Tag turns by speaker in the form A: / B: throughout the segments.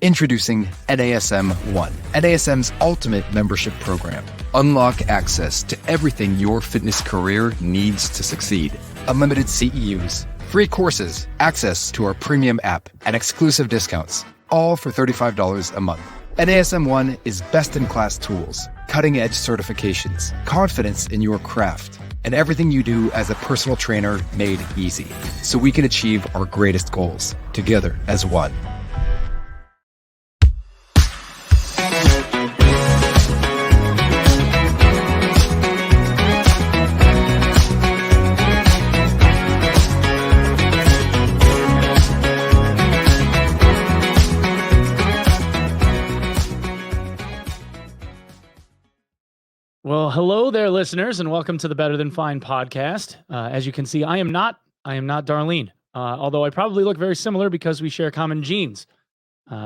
A: Introducing NASM One, NASM's ultimate membership program. Unlock access to everything your fitness career needs to succeed. Unlimited CEUs, free courses, access to our premium app, and exclusive discounts, all for $35 a month. NASM One is best-in-class tools, cutting-edge certifications, confidence in your craft, and everything you do as a personal trainer made easy, so we can achieve our greatest goals together as one.
B: Well, hello there, listeners, and welcome to the Better Than Fine podcast. As you can see, I am not Darlene, although I probably look very similar because we share common genes.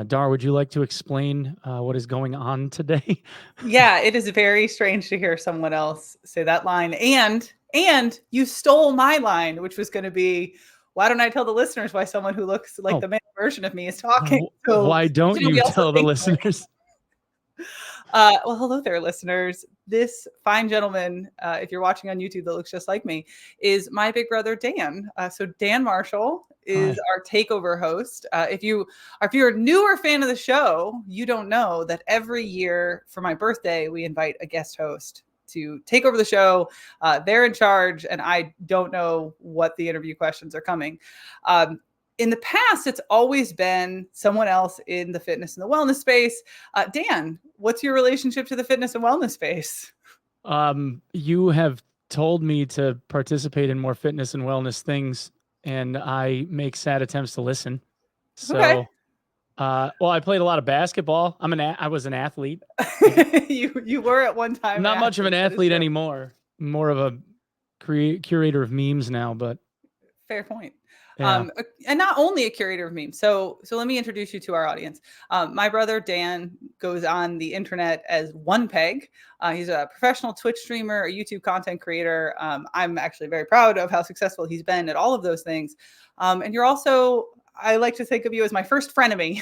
B: Dar, would you like to explain what is going on today?
C: Yeah, it is very strange to hear someone else say that line. And you stole my line, which was going to be, why don't I tell the listeners why someone who looks like the male version of me is talking? So
B: why don't you tell the listeners?
C: Well, hello there, listeners. This fine gentleman, if you're watching on YouTube that looks just like me, is my big brother, Dan. So Dan Marshall is our takeover host. If you're a newer fan of the show, you don't know that every year for my birthday, we invite a guest host to take over the show. They're in charge, and I don't know what the interview questions are coming. In the past, it's always been someone else in the fitness and the wellness space. Dan, what's your relationship to the fitness and wellness space?
B: You have told me to participate in more fitness and wellness things, and I make sad attempts to listen. So,
C: okay.
B: Well, I played a lot of basketball. I was an athlete.
C: You were at one time.
B: Not much of an athlete anymore. More of a curator of memes now, but
C: fair point.
B: Yeah.
C: And not only a curator of memes. So let me introduce you to our audience. My brother, Dan, goes on the internet as Onepeg. He's a professional Twitch streamer, a YouTube content creator. I'm actually very proud of how successful he's been at all of those things. And you're also, I like to think of you as my first frenemy.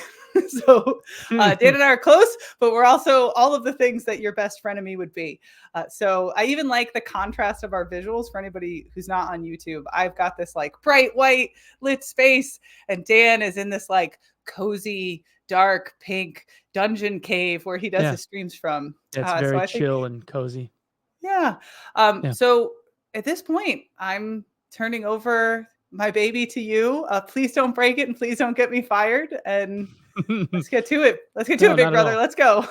C: So Dan and I are close, but we're also all of the things that your best frenemy would be. So I even like the contrast of our visuals for anybody who's not on YouTube. I've got this like bright white lit space, and Dan is in this like cozy, dark pink dungeon cave where he does his streams from.
B: It's very chill and cozy.
C: Yeah. So at this point, I'm turning over my baby to you. Please don't break it, and please don't get me fired. And let's get to it. Let's get to it, big brother. Let's go.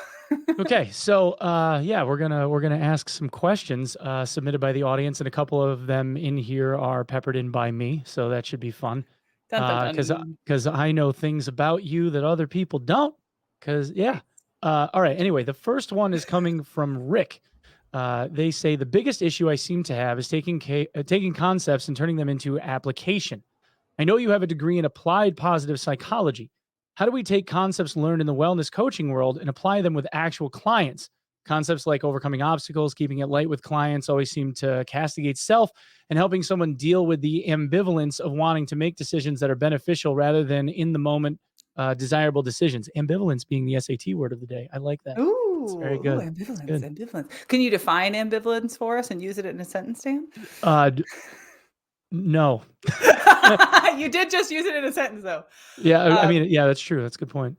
B: Okay. So, we're going to ask some questions, submitted by the audience, and a couple of them in here are peppered in by me. So that should be fun. Cause I know things about you that other people don't. All right. Anyway, the first one is coming from Rick. They say the biggest issue I seem to have is taking concepts and turning them into application. I know you have a degree in applied positive psychology. How do we take concepts learned in the wellness coaching world and apply them with actual clients? Concepts like overcoming obstacles, keeping it light with clients always seem to castigate self, and helping someone deal with the ambivalence of wanting to make decisions that are beneficial rather than in the moment desirable decisions. Ambivalence being the SAT word of the day. I like that.
C: Ooh,
B: it's very good.
C: Ambivalence. Can you define ambivalence for us and use it in a sentence, Dan?
B: No.
C: You did just use it in a sentence, though.
B: Yeah, I mean, that's true. That's a good point.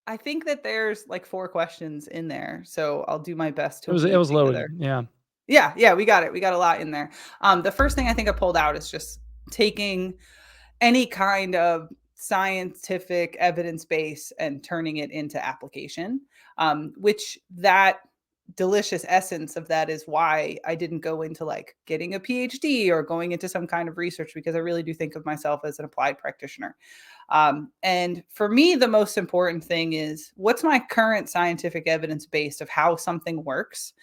C: I think that there's like 4 questions in there, so I'll do my best to.
B: It was loaded. Yeah.
C: Yeah, we got it. We got a lot in there. The first thing I think I pulled out is just taking any kind of scientific evidence base and turning it into application, which that delicious essence of that is why I didn't go into like getting a PhD or going into some kind of research, because I really do think of myself as an applied practitioner. And for me, the most important thing is, what's my current scientific evidence base of how something works,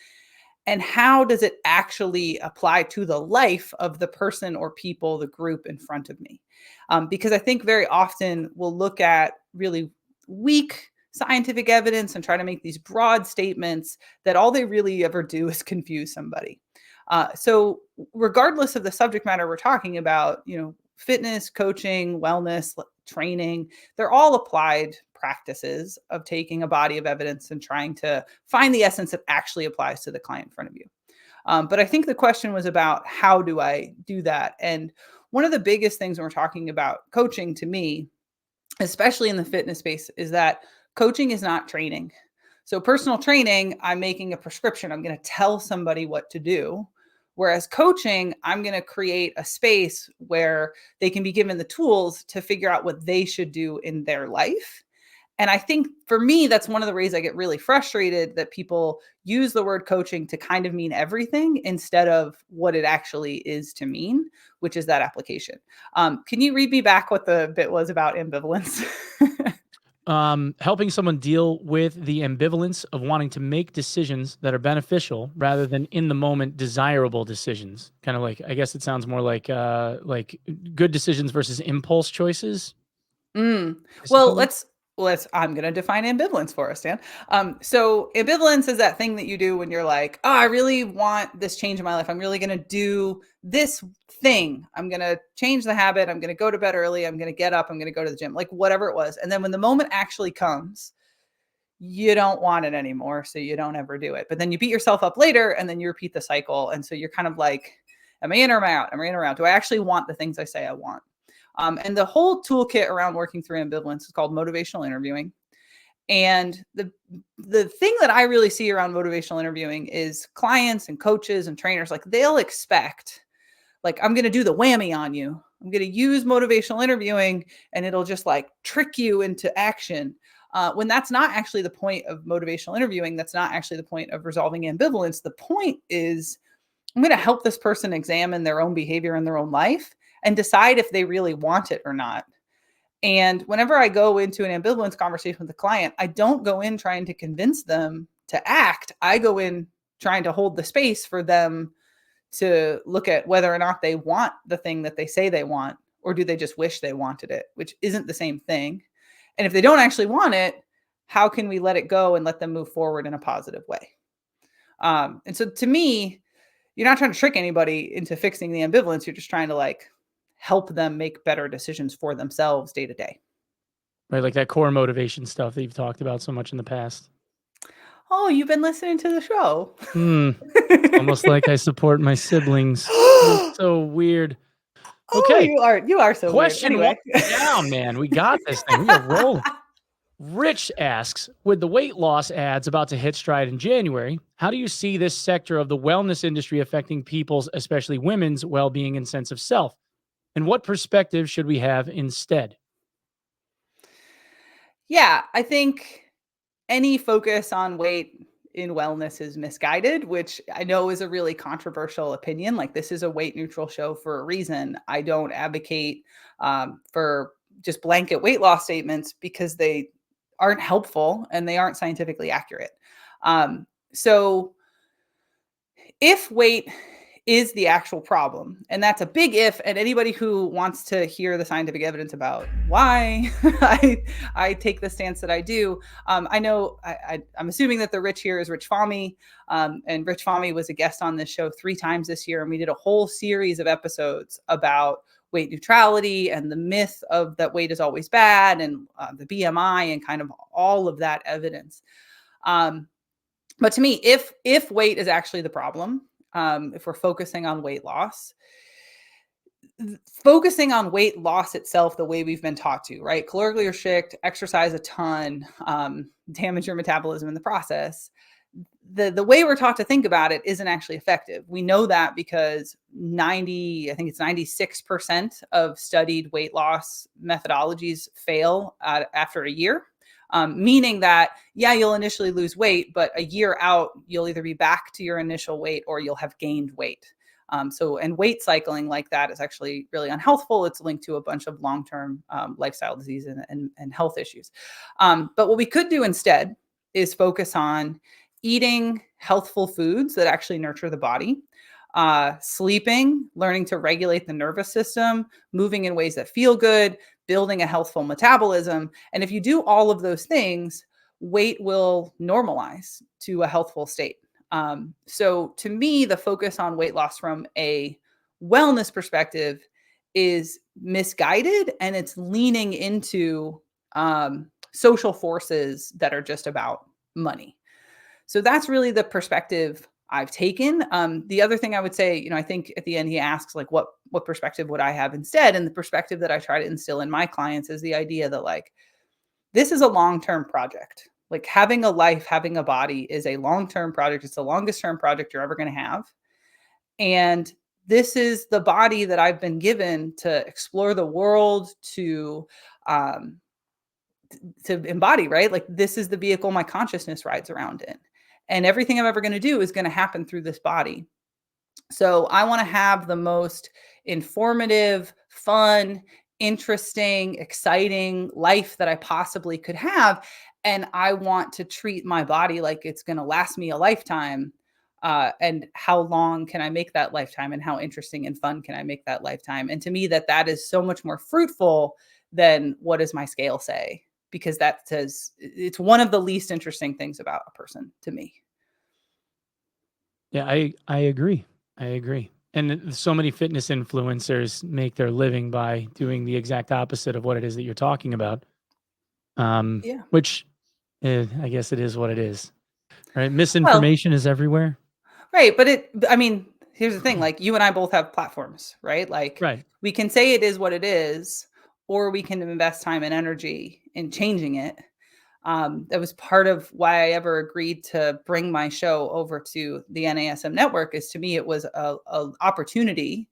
C: and how does it actually apply to the life of the person or people, the group in front of me? Because I think very often we'll look at really weak scientific evidence and try to make these broad statements that all they really ever do is confuse somebody. So regardless of the subject matter we're talking about, fitness, coaching, wellness, training, they're all applied practices of taking a body of evidence and trying to find the essence that actually applies to the client in front of you. But I think the question was about how do I do that? And one of the biggest things when we're talking about coaching, to me, especially in the fitness space, is that coaching is not training. So personal training, I'm making a prescription. I'm going to tell somebody what to do. Whereas coaching, I'm going to create a space where they can be given the tools to figure out what they should do in their life. And I think for me, that's one of the ways I get really frustrated, that people use the word coaching to kind of mean everything instead of what it actually is to mean, which is that application. Can you read me back what the bit was about ambivalence?
B: Helping someone deal with the ambivalence of wanting to make decisions that are beneficial rather than in the moment desirable decisions. Kind of like, I guess it sounds more like good decisions versus impulse choices.
C: Well, I'm going to define ambivalence for us, Dan. So ambivalence is that thing that you do when you're like, oh, I really want this change in my life. I'm really going to do this thing. I'm going to change the habit. I'm going to go to bed early. I'm going to get up. I'm going to go to the gym, like whatever it was. And then when the moment actually comes, you don't want it anymore. So you don't ever do it. But then you beat yourself up later and then you repeat the cycle. And so you're kind of like, am I in or am I out? Am I in or out? Do I actually want the things I say I want? And the whole toolkit around working through ambivalence is called motivational interviewing. And the thing that I really see around motivational interviewing is clients and coaches and trainers, like they'll expect, like, I'm going to do the whammy on you. I'm going to use motivational interviewing and it'll just like trick you into action. When that's not actually the point of motivational interviewing. That's not actually the point of resolving ambivalence. The point is, I'm going to help this person examine their own behavior in their own life and decide if they really want it or not. And whenever I go into an ambivalence conversation with a client, I don't go in trying to convince them to act. I go in trying to hold the space for them to look at whether or not they want the thing that they say they want, or do they just wish they wanted it, which isn't the same thing. And if they don't actually want it, how can we let it go and let them move forward in a positive way? And so to me, you're not trying to trick anybody into fixing the ambivalence. You're just trying to like help them make better decisions for themselves day to day.
B: Right, like that core motivation stuff that you've talked about so much in the past.
C: Oh, you've been listening to the show.
B: Almost like I support my siblings. So weird.
C: Okay. Oh, you are so
B: Question
C: weird. Anyway.
B: Down, man. We got this thing. We are rolling. Rich asks, with the weight loss ads about to hit stride in January, how do you see this sector of the wellness industry affecting people's, especially women's, well-being and sense of self? And what perspective should we have instead?
C: Yeah, I think any focus on weight in wellness is misguided, which I know is a really controversial opinion. Like, this is a weight neutral show for a reason. I don't advocate for just blanket weight loss statements because they aren't helpful and they aren't scientifically accurate. So if weight is the actual problem, and that's a big if, and anybody who wants to hear the scientific evidence about why I take the stance that I do, I know I'm assuming that the Rich here is Rich Fahmy, and Rich Fahmy was a guest on this show 3 times this year, and we did a whole series of episodes about weight neutrality and the myth of that weight is always bad, and the BMI and kind of all of that evidence. But to me, if weight is actually the problem, if we're focusing on weight loss itself the way we've been taught to, right? Calorically restrict, exercise a ton, damage your metabolism in the process. The way we're taught to think about it isn't actually effective. We know that because 96% of studied weight loss methodologies fail after a year. Meaning that, yeah, you'll initially lose weight, but a year out, you'll either be back to your initial weight or you'll have gained weight. And weight cycling like that is actually really unhealthful. It's linked to a bunch of long-term lifestyle disease and health issues. But what we could do instead is focus on eating healthful foods that actually nurture the body, sleeping, learning to regulate the nervous system, moving in ways that feel good, building a healthful metabolism. And if you do all of those things, weight will normalize to a healthful state. So to me, the focus on weight loss from a wellness perspective is misguided, and it's leaning into social forces that are just about money. So that's really the perspective I've taken. The other thing I would say, I think at the end he asks like, what perspective would I have instead? And the perspective that I try to instill in my clients is the idea that like, this is a long-term project. Like having a life, having a body is a long-term project. It's the longest term project you're ever going to have. And this is the body that I've been given to explore the world, to embody, right? Like this is the vehicle my consciousness rides around in. And everything I'm ever going to do is going to happen through this body. So I want to have the most informative, fun, interesting, exciting life that I possibly could have. And I want to treat my body like it's going to last me a lifetime. And how long can I make that lifetime, and how interesting and fun can I make that lifetime? And to me, that is so much more fruitful than what does my scale say? Because that says it's one of the least interesting things about a person to me.
B: Yeah, I agree. I agree. And so many fitness influencers make their living by doing the exact opposite of what it is that you're talking about. Which I guess it is what it is, right? Misinformation is everywhere.
C: Right. But here's the thing, like you and I both have platforms, right? Like we can say it is what it is, or we can invest time and energy in changing it. That was part of why I ever agreed to bring my show over to the NASM network. Is to me, it was a opportunity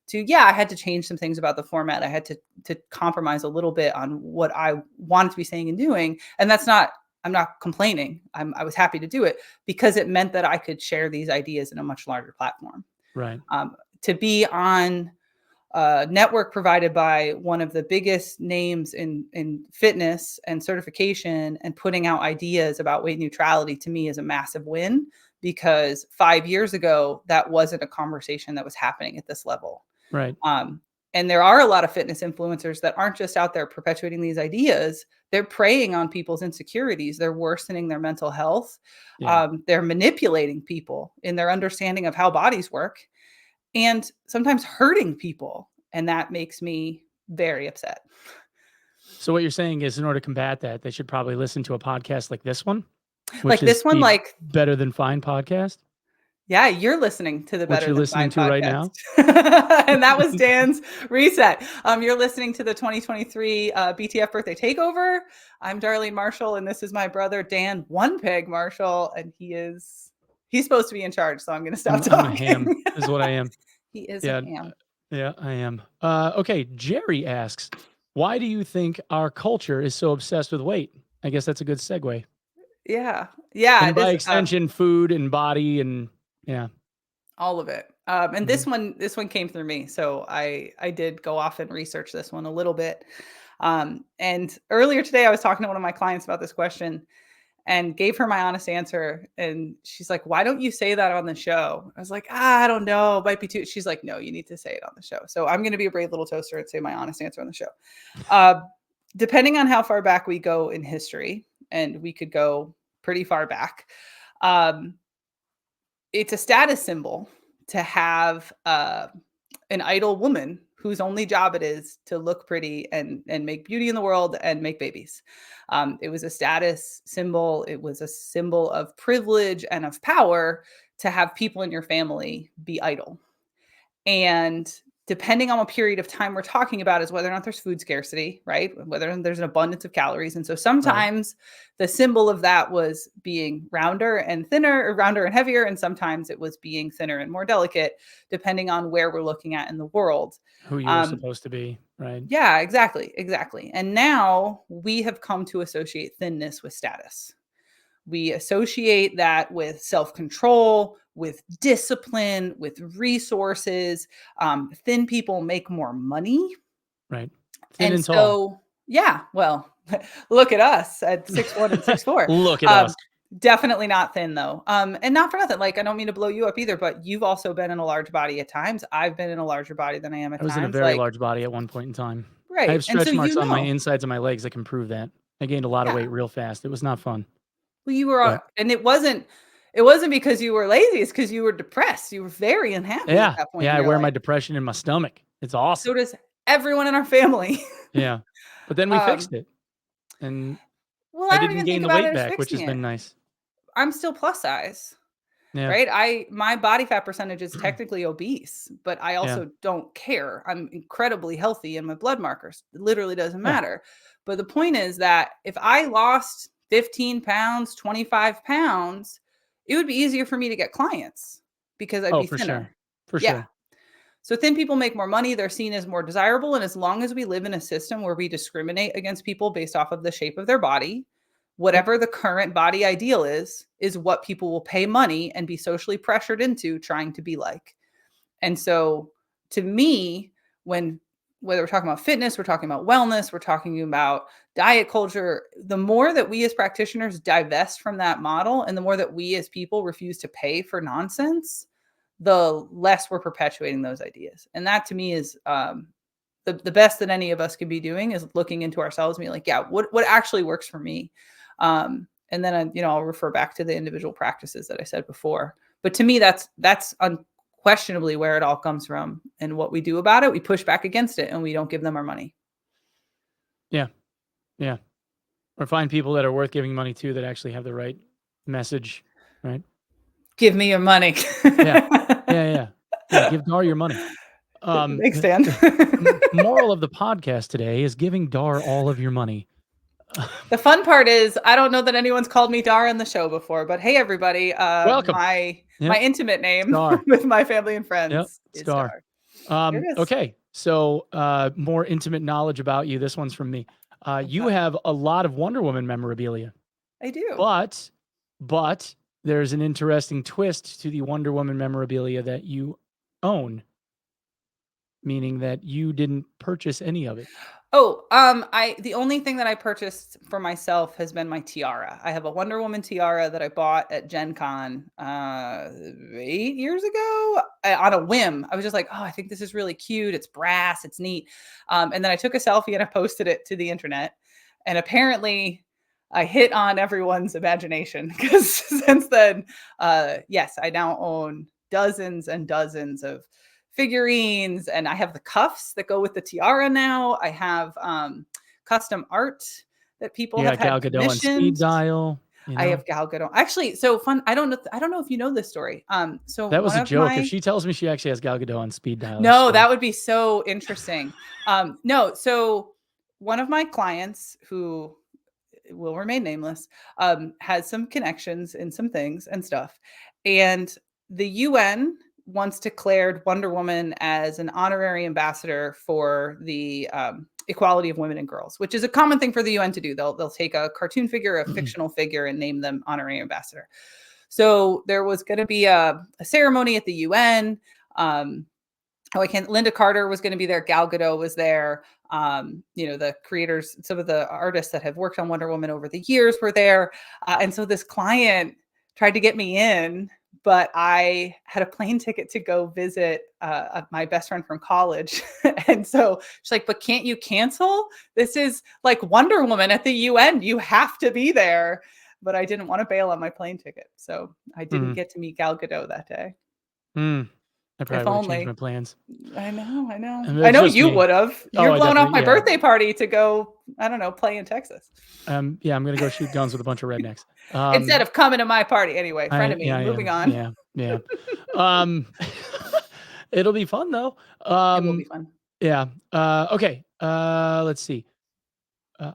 C: to, I had to change some things about the format. I had to compromise a little bit on what I wanted to be saying and doing. And I'm not complaining. I was happy to do it because it meant that I could share these ideas in a much larger platform.
B: Right.
C: To be on a network provided by one of the biggest names in fitness and certification and putting out ideas about weight neutrality, to me is a massive win, because 5 years ago, that wasn't a conversation that was happening at this level.
B: Right.
C: And there are a lot of fitness influencers that aren't just out there perpetuating these ideas. They're preying on people's insecurities. They're worsening their mental health.
B: Yeah.
C: They're manipulating people in their understanding of how bodies work, and sometimes hurting people. And that makes me very upset.
B: So what you're saying is, in order to combat that, they should probably listen to a podcast like this one,
C: like this one, like
B: Better Than Fine podcast.
C: Yeah, you're listening to the Better Than Fine podcast
B: right now.
C: And that was Dan's reset. You're listening to the 2023 BTF Birthday Takeover. I'm Darlene Marshall, and this is my brother Dan Onepeg Marshall, and he's supposed to be in charge, so I'm going to stop talking.
B: I'm a ham, is what I am.
C: He is a ham.
B: Yeah, I am. Okay, Jerry asks, why do you think our culture is so obsessed with weight? I guess that's a good segue.
C: Yeah.
B: And by extension, food and body and
C: all of it. And this one came through me. So I did go off and research this one a little bit. And earlier today, I was talking to one of my clients about this question and gave her my honest answer. And she's like, why don't you say that on the show? I was like, I don't know. It might be too. She's like, no, you need to say it on the show. So I'm going to be a brave little toaster and say my honest answer on the show. Depending on how far back we go in history, and we could go pretty far back, it's a status symbol to have an idle woman whose only job it is to look pretty and make beauty in the world and make babies. It was a status symbol. It was a symbol of privilege and of power to have people in your family be idle. And depending on what period of time we're talking about is whether or not there's food scarcity, right? Whether there's an abundance of calories. And so sometimes the symbol of that was being rounder and thinner, or rounder and heavier. And sometimes it was being thinner and more delicate, depending on where we're looking at in the world.
B: Who you're supposed to be, right?
C: Yeah, exactly. And now we have come to associate thinness with status. We associate that with self-control, with discipline, with resources. Thin people make more money.
B: Right. Thin and tall.
C: Well, look at us at 6'1" and 6'4".
B: Look at us.
C: Definitely not thin though. And not for nothing. Like, I don't mean to blow you up either, but you've also been in a large body at times. I've been in a larger body than I am at times.
B: I was in a very large body at one point in time.
C: Right.
B: I have stretch marks on my insides of my legs that can prove that. I gained a lot of weight real fast. It was not fun.
C: Well, you were, and it wasn't because you were lazy. It's because you were depressed. You were very unhappy at that point.
B: Yeah, I wear my depression in my stomach. It's awesome.
C: So does everyone in our family.
B: Yeah. But then we fixed it. And
C: Well,
B: I
C: I don't
B: didn't
C: even
B: gain
C: think
B: the
C: about it
B: weight
C: as
B: back, which has
C: fixing
B: been
C: it.
B: nice.
C: I'm still plus size.
B: Yeah.
C: Right? My body fat percentage is technically obese, but I
B: Yeah.
C: also don't care. I'm incredibly healthy and my blood markers. It literally doesn't
B: Yeah.
C: matter. But the point is that if I lost 15 pounds, 25 pounds, it would be easier for me to get clients because I'd be
B: for
C: thinner.
B: sure. For
C: Yeah.
B: sure.
C: So thin people make more money. They're seen as more desirable. And as long as we live in a system where we discriminate against people based off of the shape of their body, whatever the current body ideal is what people will pay money and be socially pressured into trying to be like. And so to me, whether we're talking about fitness, we're talking about wellness, we're talking about diet culture, the more that we as practitioners divest from that model and the more that we as people refuse to pay for nonsense, the less we're perpetuating those ideas. And that to me is the best that any of us could be doing is looking into ourselves and being like, yeah, what actually works for me? And then, I'll refer back to the individual practices that I said before. But to me, that's unquestionably where it all comes from. And what we do about it, we push back against it and we don't give them our money.
B: Yeah. Yeah. Or find people that are worth giving money to that actually have the right message, right?
C: Give me your money.
B: Yeah. Give Dar your money.
C: Thanks, Dan.
B: The moral of the podcast today is giving Dar all of your money.
C: The fun part is I don't know that anyone's called me Dar on the show before, but hey, everybody,
B: welcome.
C: My intimate name
B: Star.
C: with my family and friends is
B: Star.
C: Star.
B: Okay, so more intimate knowledge about you. This one's from me. You have a lot of Wonder Woman memorabilia.
C: I do.
B: But there's an interesting twist to the Wonder Woman memorabilia that you own, meaning that you didn't purchase any of it.
C: Oh, the only thing that I purchased for myself has been my tiara. I have a Wonder Woman tiara that I bought at Gen Con 8 years ago on a whim. I was just like, oh, I think this is really cute. It's brass. It's neat. And then I took a selfie and I posted it to the internet. And apparently I hit on everyone's imagination because since then, yes, I now own dozens and dozens of figurines, and I have the cuffs that go with the tiara now. I have custom art that people have
B: Gal
C: had
B: Gadot on speed dial.
C: I have Gal Gadot. Actually, so fun. I don't know if you know this story. So
B: that was a joke. If she tells me she actually has Gal Gadot on speed dial.
C: No, that would be so interesting. No, so one of my clients who will remain nameless has some connections in some things and stuff, and the UN once declared Wonder Woman as an honorary ambassador for the equality of women and girls, which is a common thing for the UN to do. They'll take a cartoon figure, a fictional figure, and name them honorary ambassador. So there was going to be a ceremony at the UN. Linda Carter was going to be there. Gal Gadot was there. The creators, some of the artists that have worked on Wonder Woman over the years were there. And so this client tried to get me in, but I had a plane ticket to go visit my best friend from college. And so she's like, but can't you cancel? This is like Wonder Woman at the UN. You have to be there. But I didn't want to bail on my plane ticket. So I didn't get to meet Gal Gadot that day.
B: I probably would have changed my plans.
C: I know. I know you would have. You're blowing off my birthday party to go, I don't know, play in Texas.
B: Yeah, I'm going to go shoot guns with a bunch of rednecks.
C: Instead of coming to my party. Anyway, friend of me, moving on.
B: Yeah. It'll be fun, though.
C: It will be fun.
B: Yeah. Okay. Let's see.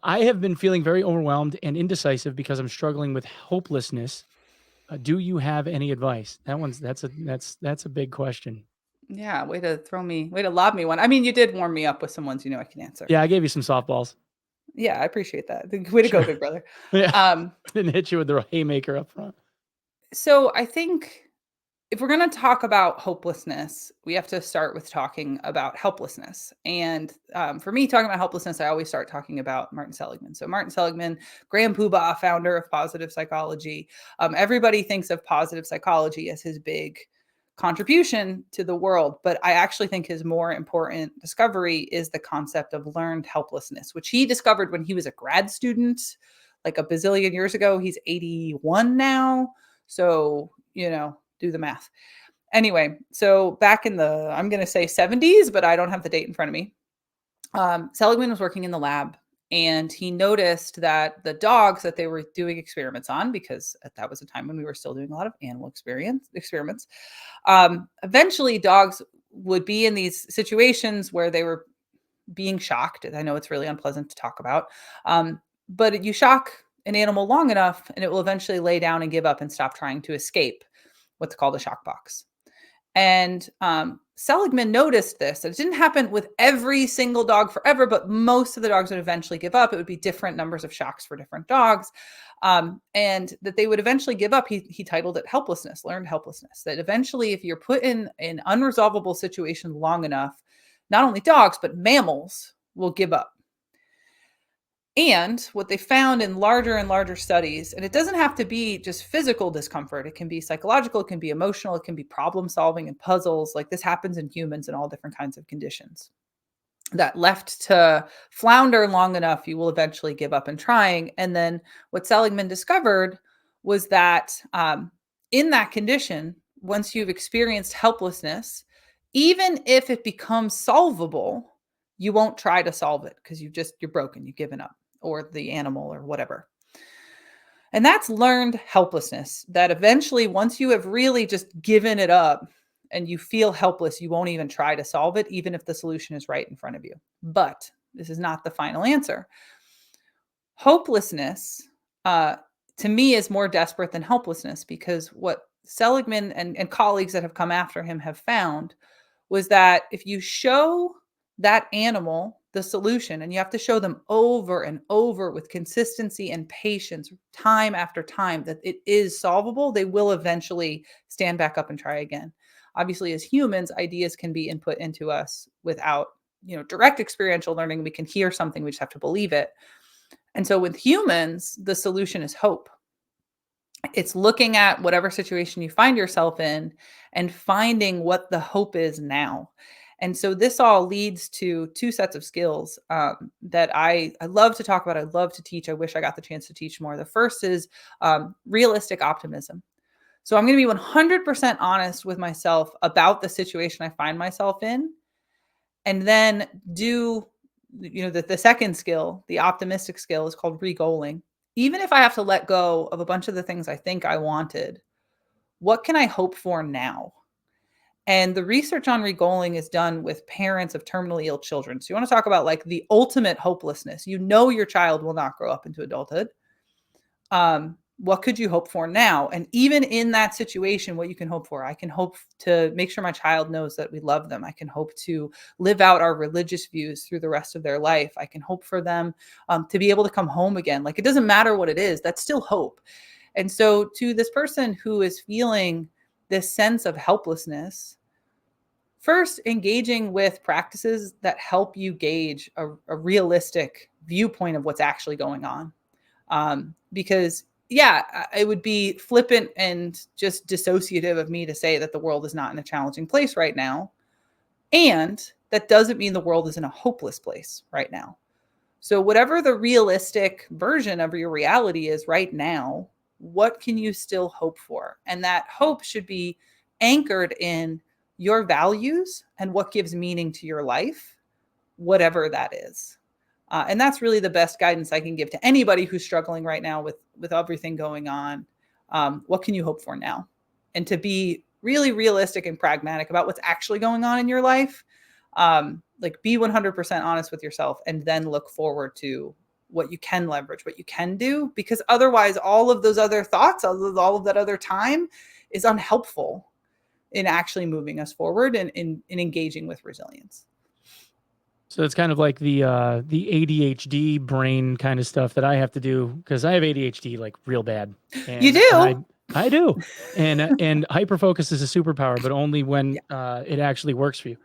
B: I have been feeling very overwhelmed and indecisive because I'm struggling with hopelessness. Do you have any advice? That's a big question.
C: Yeah, way to lob me one. I mean, you did warm me up with some ones I can answer.
B: Yeah, I gave you some softballs.
C: Yeah, I appreciate that. Way to go, big brother.
B: Yeah. I didn't hit you with the haymaker up front.
C: So I think if we're going to talk about hopelessness, we have to start with talking about helplessness. And for me, talking about helplessness, I always start talking about Martin Seligman. So Martin Seligman, Graham Poobah, founder of positive psychology. Everybody thinks of positive psychology as his big contribution to the world. But I actually think his more important discovery is the concept of learned helplessness, which he discovered when he was a grad student, like a bazillion years ago. He's 81 now. So, do the math. Anyway, so back in I'm going to say 70s, but I don't have the date in front of me. Seligman was working in the lab And he noticed that the dogs that they were doing experiments on, because that was a time when we were still doing a lot of animal experiments, eventually dogs would be in these situations where they were being shocked. I know it's really unpleasant to talk about, but you shock an animal long enough and it will eventually lay down and give up and stop trying to escape what's called a shock box. And Seligman noticed this. It didn't happen with every single dog forever, but most of the dogs would eventually give up. It would be different numbers of shocks for different dogs. And that they would eventually give up. He titled it helplessness, learned helplessness. That eventually, if you're put in an unresolvable situation long enough, not only dogs, but mammals will give up. And what they found in larger and larger studies, and it doesn't have to be just physical discomfort. It can be psychological, it can be emotional, it can be problem solving and puzzles. Like this happens in humans in all different kinds of conditions. That left to flounder long enough, you will eventually give up in trying. And then what Seligman discovered was that in that condition, once you've experienced helplessness, even if it becomes solvable, you won't try to solve it because you're broken, you've given up, or the animal or whatever. And that's learned helplessness, that eventually once you have really just given it up and you feel helpless, you won't even try to solve it, even if the solution is right in front of you. But this is not the final answer. Hopelessness, to me, is more desperate than helplessness, because what Seligman and colleagues that have come after him have found was that if you show that animal the solution, and you have to show them over and over with consistency and patience, time after time, that it is solvable, they will eventually stand back up and try again. Obviously, as humans, ideas can be input into us without, direct experiential learning. We can hear something, we just have to believe it. And so with humans, the solution is hope. It's looking at whatever situation you find yourself in and finding what the hope is now. And so this all leads to two sets of skills that I love to talk about. I love to teach. I wish I got the chance to teach more. The first is realistic optimism. So I'm going to be 100% honest with myself about the situation I find myself in, and then do, the second skill, the optimistic skill, is called re-goaling. Even if I have to let go of a bunch of the things I think I wanted, what can I hope for now? And the research on re-goaling is done with parents of terminally ill children. So you want to talk about like the ultimate hopelessness. Your child will not grow up into adulthood. What could you hope for now? And even in that situation, what you can hope for, I can hope to make sure my child knows that we love them. I can hope to live out our religious views through the rest of their life. I can hope for them to be able to come home again. Like, it doesn't matter what it is, that's still hope. And so to this person who is feeling this sense of helplessness, first, engaging with practices that help you gauge a realistic viewpoint of what's actually going on. Because it would be flippant and just dissociative of me to say that the world is not in a challenging place right now. And that doesn't mean the world is in a hopeless place right now. So whatever the realistic version of your reality is right now, what can you still hope for? And that hope should be anchored in your values and what gives meaning to your life, whatever that is. And that's really the best guidance I can give to anybody who's struggling right now with everything going on. What can you hope for now? And to be really realistic and pragmatic about what's actually going on in your life. Be 100% honest with yourself, and then look forward to what you can leverage, what you can do, because otherwise all of those other thoughts, all of that other time is unhelpful in actually moving us forward and in engaging with resilience.
B: So it's kind of like the ADHD brain kind of stuff that I have to do, because I have ADHD like real bad. And
C: you do?
B: I do. And hyperfocus is a superpower, but only when it actually works for you.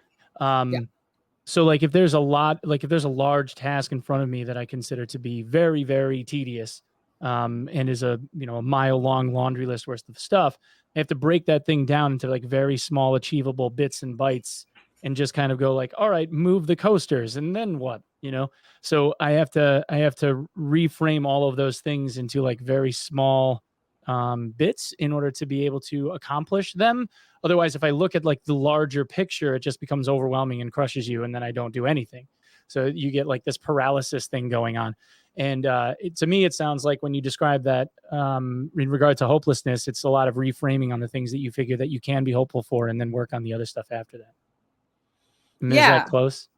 B: So like if there's a large task in front of me that I consider to be very, very tedious, and is a mile long laundry list worth of stuff, I have to break that thing down into like very small achievable bits and bytes, and just kind of go like, all right, move the coasters, and then what, So I have to reframe all of those things into like very small bits in order to be able to accomplish them. Otherwise, if I look at like the larger picture, it just becomes overwhelming and crushes you, and then I don't do anything. So you get like this paralysis thing going on. And to me, it sounds like when you describe that in regard to hopelessness, it's a lot of reframing on the things that you figure that you can be hopeful for and then work on the other stuff after that. And is that close?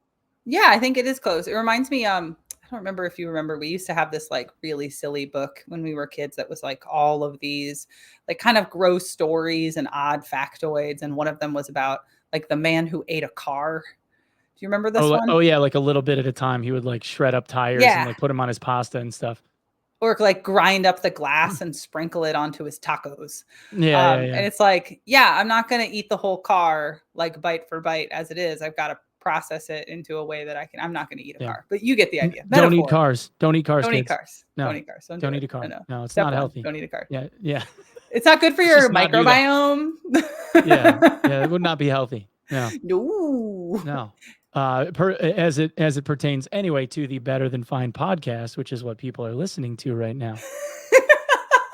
C: Yeah, I think it is close. It reminds me, I don't remember if you remember, we used to have this like really silly book when we were kids that was like all of these like kind of gross stories and odd factoids. And one of them was about like the man who ate a car. Do you remember this one?
B: Oh yeah, like a little bit at a time. He would like shred up tires and like put them on his pasta and stuff.
C: Or like grind up the glass and sprinkle it onto his tacos.
B: Yeah.
C: And it's like, I'm not going to eat the whole car like bite for bite as it is. I've got to process it into a way that I'm not going to eat a car, but you get the idea.
B: Don't eat cars. Don't eat cars.
C: Don't eat cars.
B: No.
C: Don't eat cars.
B: Don't eat a car. No, it's not healthy.
C: Don't eat a car.
B: Yeah.
C: It's not good for your microbiome.
B: Yeah, it would not be healthy.
C: No.
B: As it pertains anyway to the Better Than Fine podcast, which is what people are listening to right now.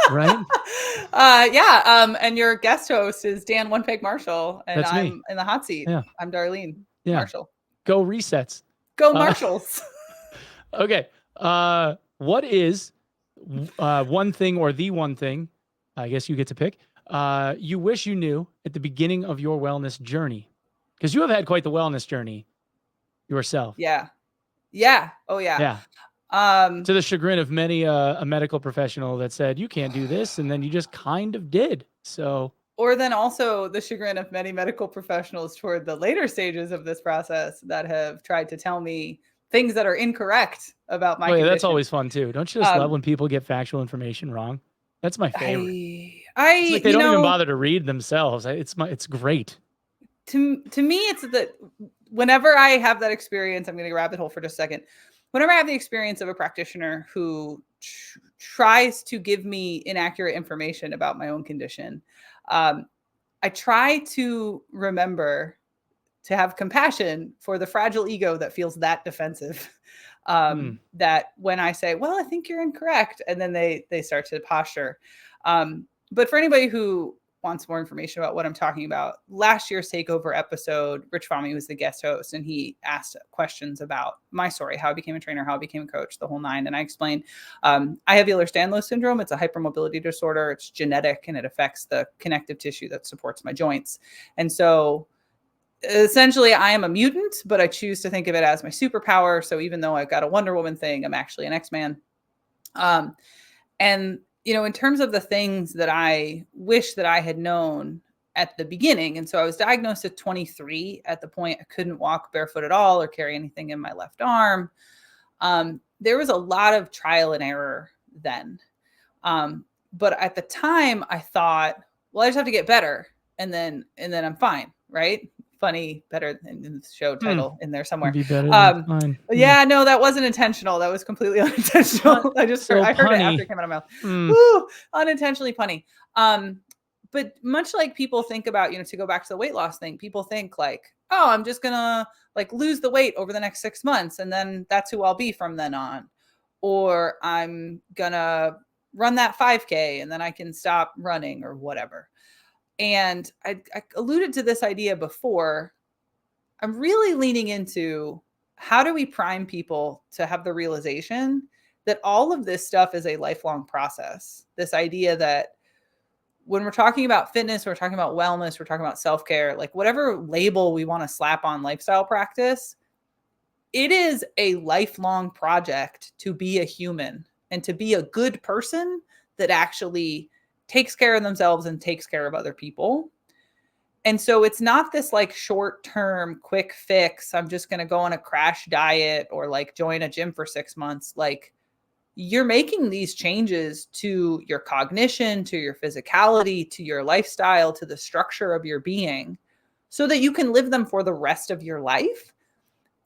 B: Right?
C: And your guest host is Dan Onepeg Marshall, and
B: That's
C: I'm
B: me.
C: in the hot seat.
B: Yeah.
C: I'm Darlene Marshall.
B: Go Resets.
C: Go Marshalls.
B: Okay. What is one thing or the one thing, I guess you get to pick, you wish you knew at the beginning of your wellness journey? Because you have had quite the wellness journey yourself.
C: Yeah. Oh, yeah.
B: To the chagrin of many a medical professional that said, you can't do this. And then you just kind of did. So.
C: Or then also the chagrin of many medical professionals toward the later stages of this process that have tried to tell me things that are incorrect about my condition.
B: That's always fun too. Don't you just love when people get factual information wrong? That's my favorite. It's like they don't even bother to read themselves. It's great.
C: To me, it's that whenever I have that experience, I'm going to rabbit hole for just a second. Whenever I have the experience of a practitioner who tries to give me inaccurate information about my own condition, I try to remember to have compassion for the fragile ego that feels that defensive. That when I say, well, I think you're incorrect, and then they start to posture. But for anybody who wants more information about what I'm talking about, last year's takeover episode, Rich Fahmy was the guest host, and he asked questions about my story, how I became a trainer, how I became a coach, the whole nine. And I explained, I have Ehlers-Danlos syndrome. It's a hypermobility disorder. It's genetic, and it affects the connective tissue that supports my joints. And so essentially I am a mutant, but I choose to think of it as my superpower. So even though I've got a Wonder Woman thing, I'm actually an X-Man. And in terms of the things that I wish that I had known at the beginning. And so I was diagnosed at 23 at the point I couldn't walk barefoot at all or carry anything in my left arm. There was a lot of trial and error then. But at the time I thought, well, I just have to get better and then I'm fine. Right. Funny, better in the show title in there somewhere.
B: Be better than fine.
C: Yeah, no, that wasn't intentional. That was completely unintentional. I heard it after it came out of my mouth. Woo, unintentionally punny. But much like people think about, to go back to the weight loss thing, people think like, oh, I'm just gonna like lose the weight over the next 6 months, and then that's who I'll be from then on. Or I'm gonna run that 5K and then I can stop running or whatever. And I alluded to this idea before. I'm really leaning into how do we prime people to have the realization that all of this stuff is a lifelong process. This idea that when we're talking about fitness, we're talking about wellness, we're talking about self-care, like whatever label we want to slap on lifestyle practice, it is a lifelong project to be a human and to be a good person that actually takes care of themselves and takes care of other people. And so it's not this like short-term quick fix. I'm just going to go on a crash diet or like join a gym for 6 months. Like you're making these changes to your cognition, to your physicality, to your lifestyle, to the structure of your being so that you can live them for the rest of your life.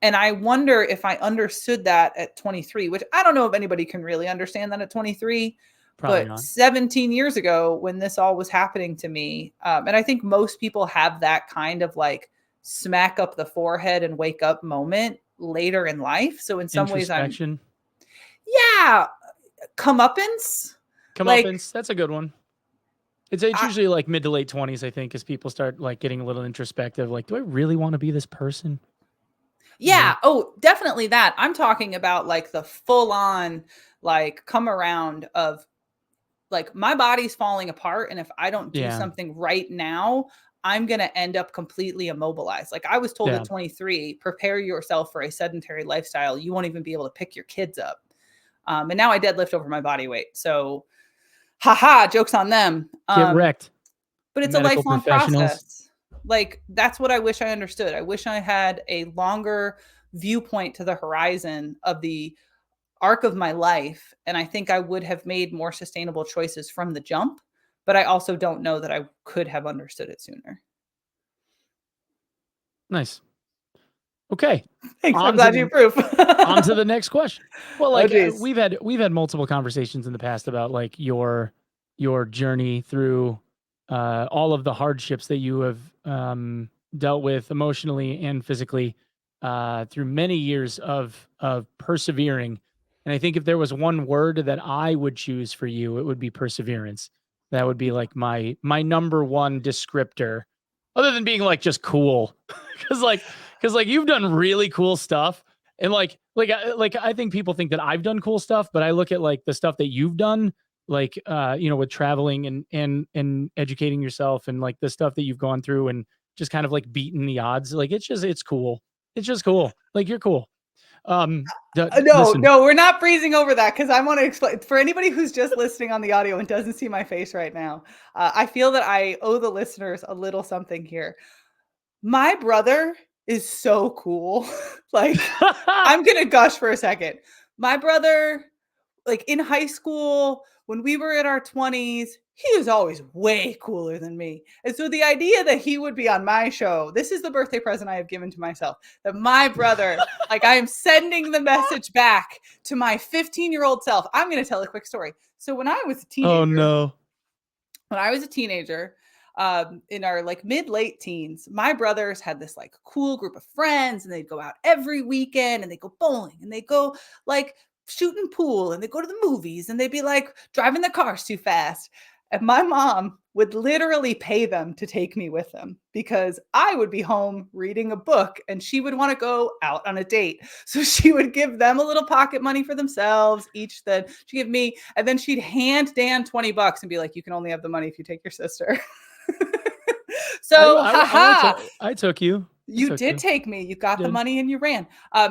C: And I wonder if I understood that at 23, which I don't know if anybody can really understand that at 23.
B: Probably
C: but
B: not.
C: 17 years ago when this all was happening to me, and I think most people have that kind of like smack up the forehead and wake up moment later in life. So in some ways comeuppance.
B: Like, that's a good one. It's usually like mid to late 20s, I think, as people start like getting a little introspective. Like, do I really want to be this person?
C: Yeah. Oh, definitely that. I'm talking about like the full on, like come around of like my body's falling apart. And if I don't do something right now, I'm going to end up completely immobilized. Like I was told at 23, prepare yourself for a sedentary lifestyle. You won't even be able to pick your kids up. And now I deadlift over my body weight. So haha, joke's on them.
B: Get wrecked.
C: But it's a lifelong process. Like that's what I wish I understood. I wish I had a longer viewpoint to the horizon of the arc of my life. And I think I would have made more sustainable choices from the jump, but I also don't know that I could have understood it sooner.
B: Nice. Okay.
C: Thanks. I'm glad you approve.
B: On to the next question. Well, like we've had multiple conversations in the past about like your journey through all of the hardships that you have dealt with emotionally and physically through many years of persevering. And I think if there was one word that I would choose for you, it would be perseverance. That would be like my number one descriptor, other than being like just cool. Because like you've done really cool stuff. And like I think people think that I've done cool stuff, but I look at like the stuff that you've done, like with traveling and educating yourself and like the stuff that you've gone through and just kind of like beating the odds. Like it's cool. It's just cool. Like you're cool.
C: No, we're not breezing over that because I want to explain for anybody who's just listening on the audio and doesn't see my face right now. I feel that I owe the listeners a little something here. My brother is so cool. Like I'm going to gush for a second. My brother, like in high school, when we were in our 20s, he was always way cooler than me. And so the idea that he would be on my show, this is the birthday present I have given to myself, that my brother, like I am sending the message back to my 15-year-old self. I'm going to tell a quick story. So when I was a teenager, when I was a teenager, in our like late teens, my brothers had this like cool group of friends and they'd go out every weekend and they go bowling and they go like shooting pool and they go to the movies and they'd be like driving their cars too fast. And my mom would literally pay them to take me with them because I would be home reading a book and she would want to go out on a date. So she would give them a little pocket money for themselves each. Then she'd give me, and then she'd hand Dan $20 and be like, you can only have the money if you take your sister. So
B: I took you.
C: You did take me. You got the money and you ran.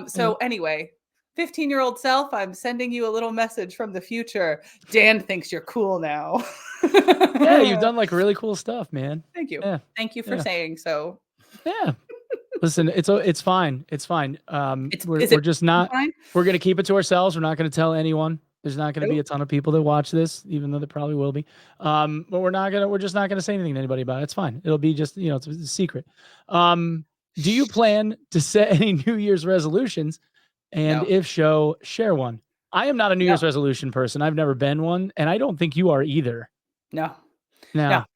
C: So anyway, 15-year-old self, I'm sending you a little message from the future. Dan thinks you're cool now.
B: Yeah, you've done like really cool stuff, man.
C: Thank you. Yeah. Thank you for saying so.
B: Yeah. Listen, it's fine. It's fine. We're just not. Fine? We're gonna keep it to ourselves. We're not gonna tell anyone. There's not going to be a ton of people that watch this, even though there probably will be. But we're just not going to say anything to anybody about it. It's fine. It'll be just, it's a secret. Do you plan to set any New Year's resolutions? And if so, share one. I am not a New Year's resolution person. I've never been one. And I don't think you are either.
C: No.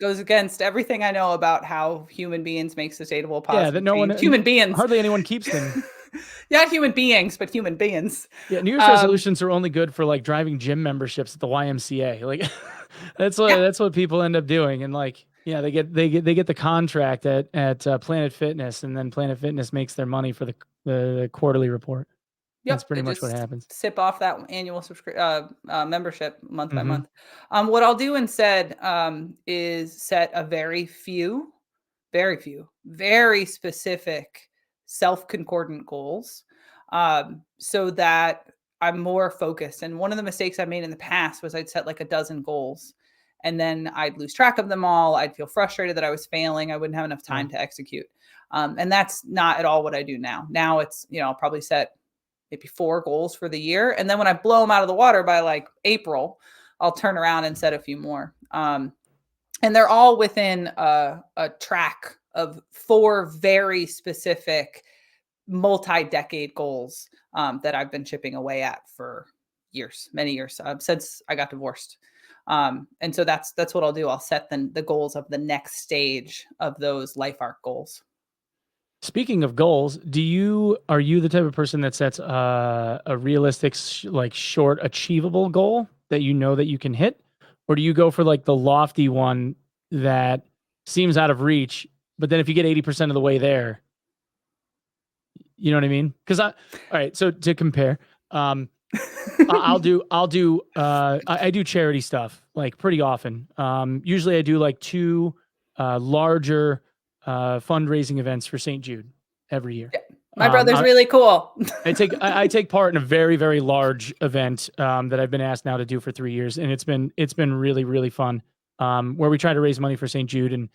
C: Goes against everything I know about how human beings make sustainable positive change. Human beings.
B: Hardly anyone keeps them.
C: Not human beings, but human beings.
B: Yeah, New Year's resolutions are only good for like driving gym memberships at the YMCA. Like that's what people end up doing. And like, yeah, they get the contract at Planet Fitness, and then Planet Fitness makes their money for the quarterly report. Yep, that's pretty much what happens.
C: Sip off that annual membership month by month. What I'll do instead is set a very specific self-concordant goals so that I'm more focused. And one of the mistakes I made in the past was I'd set like a dozen goals and then I'd lose track of them all. I'd feel frustrated that I was failing. I wouldn't have enough time to execute. And that's not at all what I do now. Now it's, I'll probably set maybe 4 goals for the year. And then when I blow them out of the water by like April, I'll turn around and set a few more. And they're all within a track of 4 very specific multi-decade goals that I've been chipping away at for years, many years, since I got divorced. And so that's what I'll do. I'll set the goals of the next stage of those life arc goals.
B: Speaking of goals, are you the type of person that sets a realistic, like short, achievable goal that you know that you can hit? Or do you go for like the lofty one that seems out of reach, but then if you get 80% of the way there, You know what I mean? Because all right. So to compare, I do charity stuff like pretty often. Usually I do like 2 larger fundraising events for St. Jude every year.
C: Yeah. My brother's really cool.
B: I take part in a very, very large event that I've been asked now to do for 3 years, and it's been really, really fun. Where we try to raise money for St. Jude, and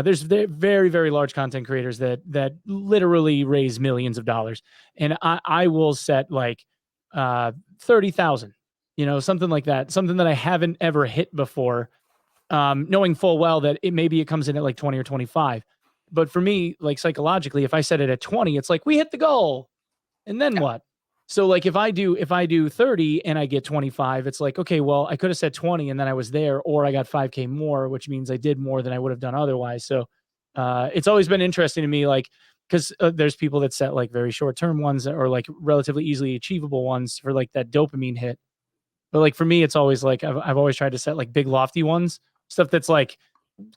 B: there's very, very large content creators that literally raise millions of dollars, and I will set like 30,000, something like that, something that I haven't ever hit before, knowing full well that it comes in at like 20 or 25. But for me, like psychologically, if I set it at 20, it's like we hit the goal. And then what? So like if I do 30 and I get 25, it's like, okay, well, I could have said 20 and then I was there, or I got 5K more, which means I did more than I would have done otherwise. So it's always been interesting to me, like, because there's people that set like very short-term ones or like relatively easily achievable ones for like that dopamine hit. But like for me, it's always like I've always tried to set like big lofty ones, stuff that's like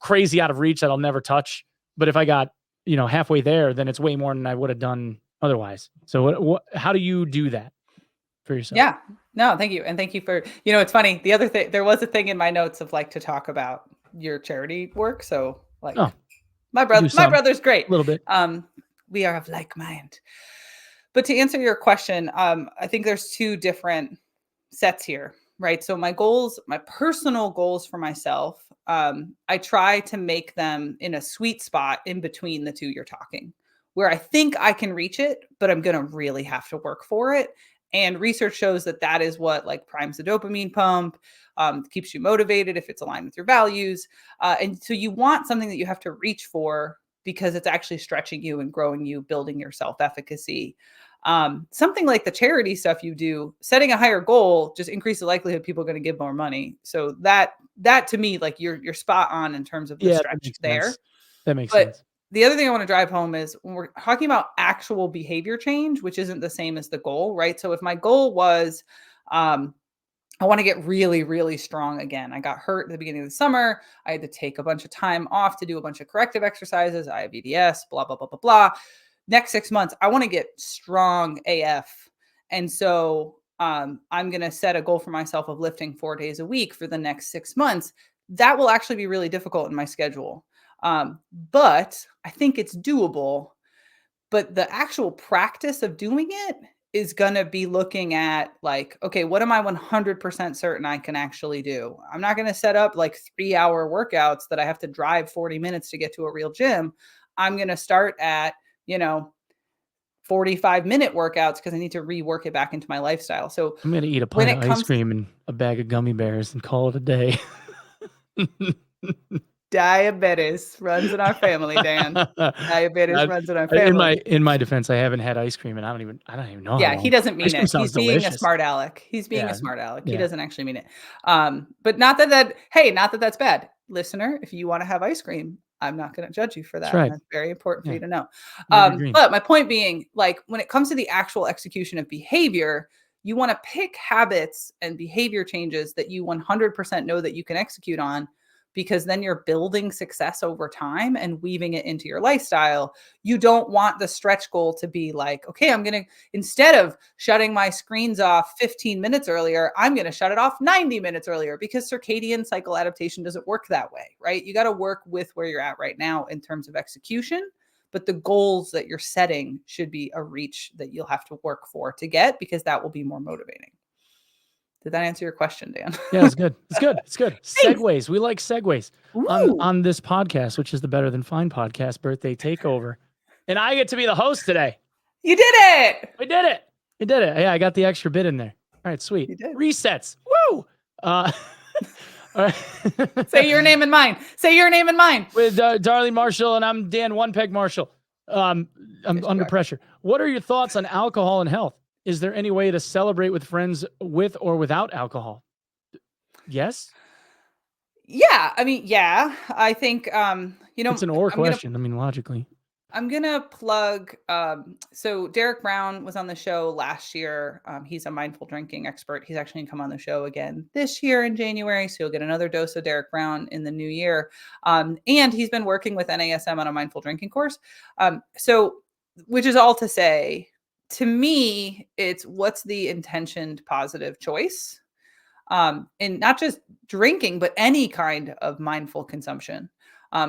B: crazy out of reach that I'll never touch. But if I got, halfway there, then it's way more than I would have done otherwise. So how do you do that for yourself?
C: Yeah, no, thank you. And thank you for, it's funny. The other thing, there was a thing in my notes of like to talk about your charity work. So like my brother's great.
B: A little bit.
C: We are of like mind. But to answer your question, I think there's 2 different sets here, right? So my personal goals for myself, I try to make them in a sweet spot in between the 2 you're talking, where I think I can reach it, but I'm going to really have to work for it. And research shows that is what like primes the dopamine pump, keeps you motivated if it's aligned with your values. And so you want something that you have to reach for because it's actually stretching you and growing you, building your self-efficacy. Something like the charity stuff you do, setting a higher goal just increases the likelihood people are going to give more money. So that to me, like you're spot on in terms of the stretch there.
B: That makes sense.
C: The other thing I want to drive home is when we're talking about actual behavior change, which isn't the same as the goal, right? So if my goal was, I want to get really, really strong again. I got hurt at the beginning of the summer. I had to take a bunch of time off to do a bunch of corrective exercises. I have EDS, blah, blah, blah, blah, blah. Next 6 months, I want to get strong AF. And so I'm going to set a goal for myself of lifting 4 days a week for the next 6 months. That will actually be really difficult in my schedule. But I think it's doable. But the actual practice of doing it is going to be looking at like, okay, what am I 100% certain I can actually do? I'm not going to set up like 3-hour workouts that I have to drive 40 minutes to get to a real gym. I'm going to start at, 45-minute workouts because I need to rework it back into my lifestyle. So
B: I'm going to eat a pint of ice cream and a bag of gummy bears and call it a day.
C: Diabetes runs in our family, Dan. Diabetes runs in our family.
B: In my defense, I haven't had ice cream and I don't even know.
C: Yeah, he doesn't mean it. He's
B: delicious.
C: being a smart aleck. He's being a smart aleck. He doesn't actually mean it. But not that that's bad. Listener, if you want to have ice cream, I'm not going to judge you for that. That's right. That's very important for you to know. But my point being, like when it comes to the actual execution of behavior, you want to pick habits and behavior changes that you 100% know that you can execute on, because then you're building success over time and weaving it into your lifestyle. You don't want the stretch goal to be like, okay, instead of shutting my screens off 15 minutes earlier, I'm going to shut it off 90 minutes earlier, because circadian cycle adaptation doesn't work that way, right? You got to work with where you're at right now in terms of execution, but the goals that you're setting should be a reach that you'll have to work for to get, because that will be more motivating. Did that answer your question, Dan?
B: Yeah, it's good. It's good. It's good. Segues. We like segues on this podcast, which is the Better Than Fine podcast birthday takeover. And I get to be the host today.
C: You did it.
B: We did it. We did it. Yeah, I got the extra bit in there. All right, sweet.
C: You did.
B: Resets. Woo! All right.
C: Say your name and mine. Say your name and mine.
B: With Darlene Marshall, and I'm Dan Onepeg Marshall. I'm under pressure. What are your thoughts on alcohol and health? Is there any way to celebrate with friends with or without alcohol? Yes?
C: Yeah. I mean, yeah. I think,
B: it's an or question. Logically.
C: I'm going to plug, so Derek Brown was on the show last year. He's a mindful drinking expert. He's actually going to come on the show again this year in January. So you'll get another dose of Derek Brown in the new year. And he's been working with NASM on a mindful drinking course. So, which is all to say, to me, it's what's the intentioned positive choice, and not just drinking, but any kind of mindful consumption.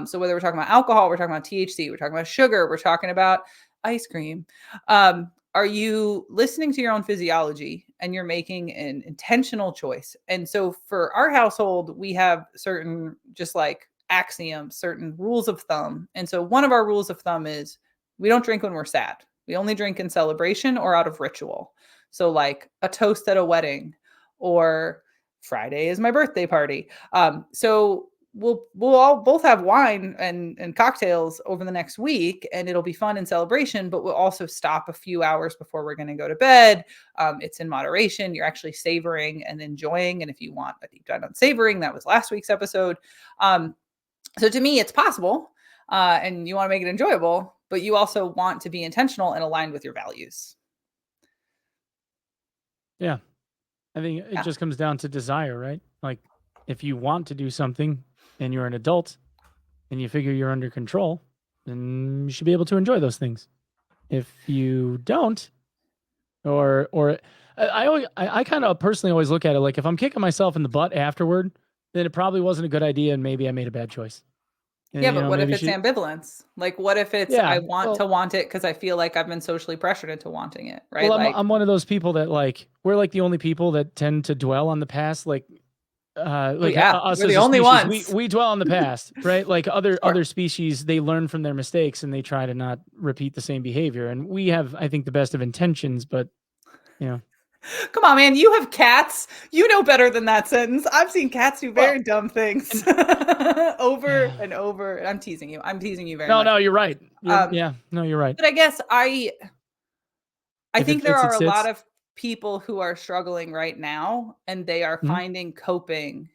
C: So whether we're talking about alcohol, we're talking about THC, we're talking about sugar, we're talking about ice cream. Are you listening to your own physiology and you're making an intentional choice? And so for our household, we have certain just like axioms, certain rules of thumb. And so one of our rules of thumb is we don't drink when we're sad. We only drink in celebration or out of ritual. So like a toast at a wedding, or Friday is my birthday party. So we'll all both have wine and cocktails over the next week, and it'll be fun and celebration, but we'll also stop a few hours before we're going to go to bed. It's in moderation. You're actually savoring and enjoying. And if you want a deep dive on savoring, that was last week's episode. So to me, it's possible, and you want to make it enjoyable, but you also want to be intentional and aligned with your values.
B: Yeah. I think it just comes down to desire, right? Like if you want to do something and you're an adult and you figure you're under control, then you should be able to enjoy those things. If you don't, or I kind of personally always look at it like if I'm kicking myself in the butt afterward, then it probably wasn't a good idea and maybe I made a bad choice. And,
C: yeah, but what if it's ambivalence? Like, what if it's I want to want it because I feel like I've been socially pressured into wanting it, right?
B: Well,
C: like,
B: I'm one of those people that like we're like the only people that tend to dwell on the past. Like, us
C: we're
B: as
C: the only
B: species,
C: ones.
B: we dwell on the past, right? Like other species, they learn from their mistakes and they try to not repeat the same behavior. And we have, I think, the best of intentions, but you know.
C: Come on, man. You have cats. You know better than that sentence. I've seen cats do very dumb things over and over. I'm teasing you. I'm teasing you very much.
B: No, you're right. You're right.
C: But I guess I think there are a lot of people who are struggling right now, and they are finding coping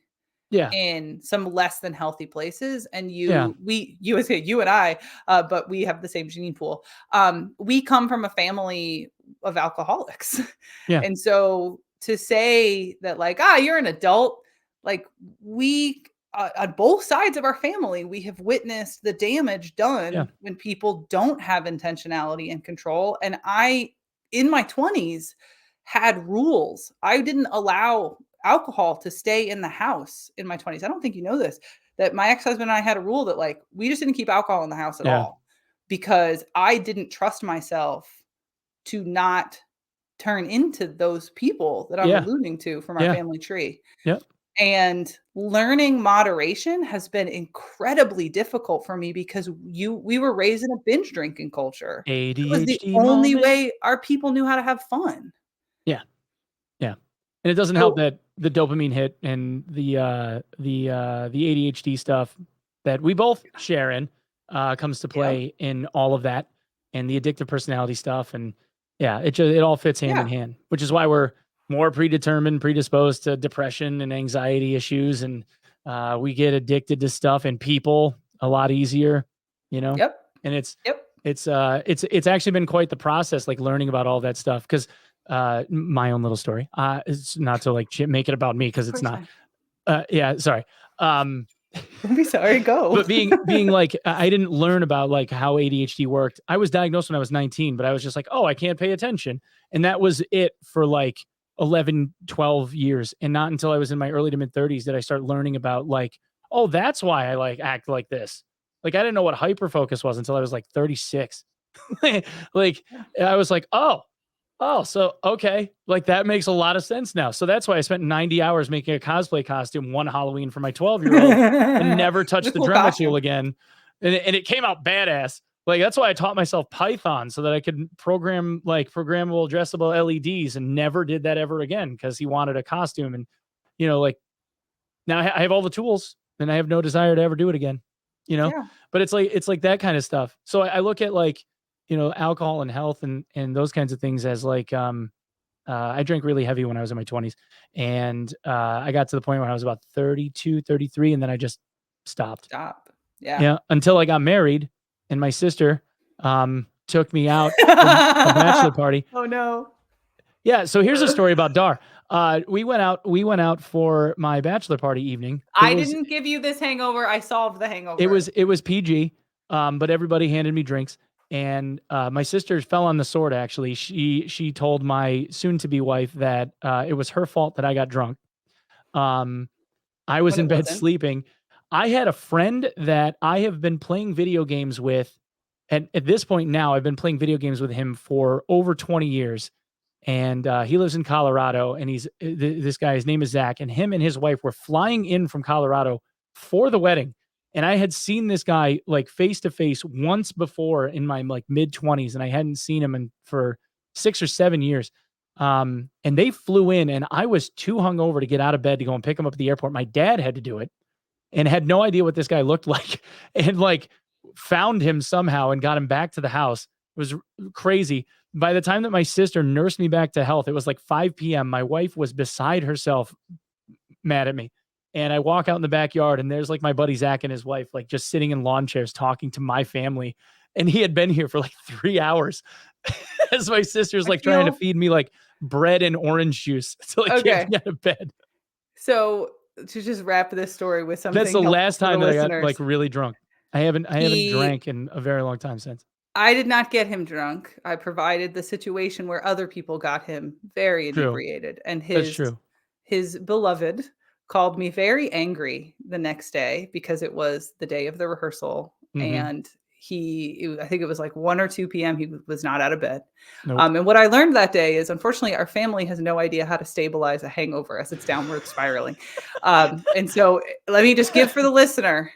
C: in some less than healthy places. And you and I, but we have the same gene pool. We come from a family of alcoholics.
B: Yeah.
C: And so to say that like, you're an adult, like we, on both sides of our family, we have witnessed the damage done when people don't have intentionality and control. And I, in my 20s, had rules. I didn't allow alcohol to stay in the house in my 20s. I don't think you know this, that my ex-husband and I had a rule that like, we just didn't keep alcohol in the house at all, because I didn't trust myself to not turn into those people that I'm alluding to from our family tree.
B: Yep.
C: And learning moderation has been incredibly difficult for me because we were raised in a binge drinking culture.
B: ADHD
C: it was the only way our people knew how to have fun.
B: Yeah. Yeah. And it doesn't help that the dopamine hit and the ADHD stuff that we both share in comes to play in all of that, and the addictive personality stuff. And it all fits hand in hand, which is why we're more predisposed to depression and anxiety issues. And we get addicted to stuff and people a lot easier, you know?
C: Yep.
B: And it's actually been quite the process, like learning about all that stuff. Cause my own little story, it's not to like make it about me, cause it's not, sorry.
C: Don't be sorry, go.
B: But being like, I didn't learn about like how ADHD worked. I was diagnosed when I was 19, but I was just like, I can't pay attention. And that was it for like 11, 12 years. And not until I was in my early to mid 30s did I start learning about like, that's why I like act like this. Like, I didn't know what hyperfocus was until I was like 36. Like, I was like, so, okay. Like, that makes a lot of sense now. So that's why I spent 90 hours making a cosplay costume one Halloween for my 12-year-old and never touched the drama tool again. And it came out badass. Like, that's why I taught myself Python so that I could program like programmable addressable LEDs, and never did that ever again because he wanted a costume. And, you know, like now I have all the tools and I have no desire to ever do it again, you know, but it's like that kind of stuff. So I look at like, you know, alcohol and health and those kinds of things as like, I drank really heavy when I was in my 20s, and I got to the point when I was about 32, 33, and then I just stopped. Yeah. Until I got married, and my sister took me out to a bachelor party.
C: Oh no.
B: Yeah. So here's a story about Dar. We went out for my bachelor party evening.
C: I didn't give you this hangover. I solved the hangover.
B: It was PG, but everybody handed me drinks. And my sister fell on the sword, actually. She told my soon-to-be wife that it was her fault that I got drunk. I was in bed sleeping. I had a friend that I have been playing video games with. And at this point now, I've been playing video games with him for over 20 years. And he lives in Colorado. And this guy, his name is Zach. And him and his wife were flying in from Colorado for the wedding. And I had seen this guy like face to face once before in my like mid 20s. And I hadn't seen him for 6 or 7 years. And they flew in, and I was too hungover to get out of bed to go and pick him up at the airport. My dad had to do it and had no idea what this guy looked like, and like found him somehow and got him back to the house. It was crazy. By the time that my sister nursed me back to health, it was like 5 p.m. My wife was beside herself, mad at me. And I walk out in the backyard, and there's like my buddy Zach and his wife, like just sitting in lawn chairs talking to my family. And he had been here for like 3 hours as my sister's like trying to feed me like bread and orange juice to like get me out of bed.
C: So to just wrap this story with something.
B: That's the last time that I got like really drunk. I haven't drank in a very long time since.
C: I did not get him drunk. I provided the situation where other people got him very inebriated. And his beloved called me very angry the next day because it was the day of the rehearsal. And I think it was like 1 or 2 p.m. He was not out of bed. Nope. And what I learned that day is, unfortunately, our family has no idea how to stabilize a hangover as it's downward spiraling. And so let me just give for the listener,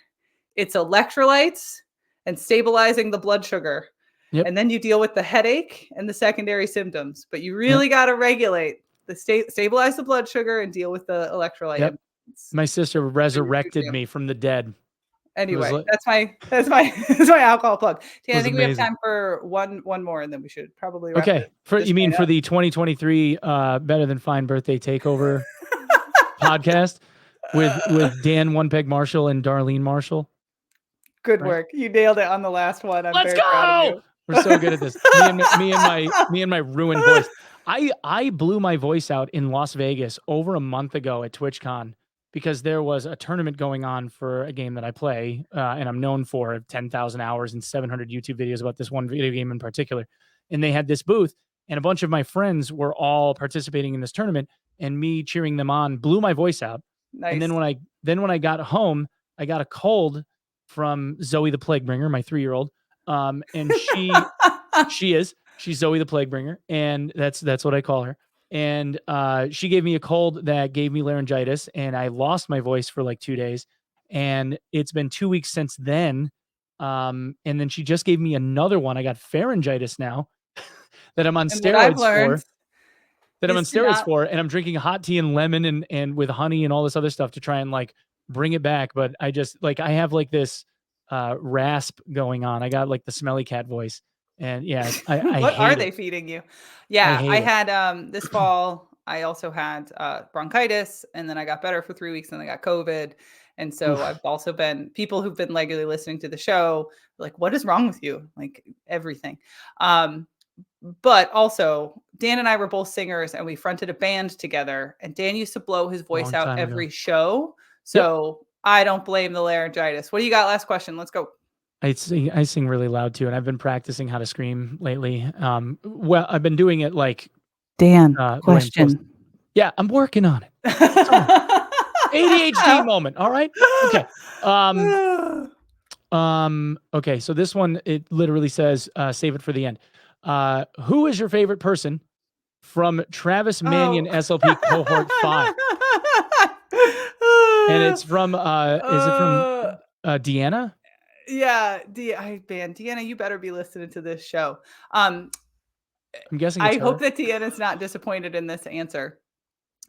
C: it's electrolytes and stabilizing the blood sugar. Yep. And then you deal with the headache and the secondary symptoms. But you really got to regulate stabilize the blood sugar and deal with the electrolyte.
B: Yep. My sister resurrected me from the dead.
C: Anyway, that's my alcohol plug. I think we have time for one more, and then we should probably wrap it.
B: For the 2023 Better Than Fine Birthday Takeover podcast with Dan Onepeg Marshall and Darlene Marshall.
C: Good work. You nailed it on the last one.
B: Let's go. We're so good at this. me and my ruined voice. I blew my voice out in Las Vegas over a month ago at TwitchCon, because there was a tournament going on for a game that I play, and I'm known for 10,000 hours and 700 YouTube videos about this one video game in particular. And they had this booth, and a bunch of my friends were all participating in this tournament, and me cheering them on blew my voice out. Nice. And then when I got home, I got a cold from Zoe the Plaguebringer, my 3-year-old. And she's Zoe the Plaguebringer, and that's what I call her. And she gave me a cold that gave me laryngitis, and I lost my voice for like 2 days. And it's been 2 weeks since then. And then she just gave me another one. I got pharyngitis now that I'm on steroids for. And I'm drinking hot tea and lemon and with honey and all this other stuff to try and like bring it back. But I just like, I have like this rasp going on. I got like the smelly cat voice. And yeah, I
C: what are they feeding you? Yeah, I had this fall, I also had bronchitis, and then I got better for 3 weeks, and I got COVID. And so I've also been, people who've been regularly listening to the show, like, what is wrong with you? Like everything. But also Dan and I were both singers, and we fronted a band together, and Dan used to blow his voice out every show. So I don't blame the laryngitis. What do you got? Last question. Let's go.
B: I sing really loud too, and I've been practicing how to scream lately. Well, I've been doing it like
C: Dan. Question.
B: Yeah, I'm working on it. ADHD moment. All right. Okay. Okay. So this one, it literally says, "Save it for the end." Who is your favorite person from Travis Mannion SLP cohort 5? And it's from. Is it from Deanna?
C: Yeah, Deanna, you better be listening to this show.
B: I'm guessing.
C: I hope that Deanna's not disappointed in this answer,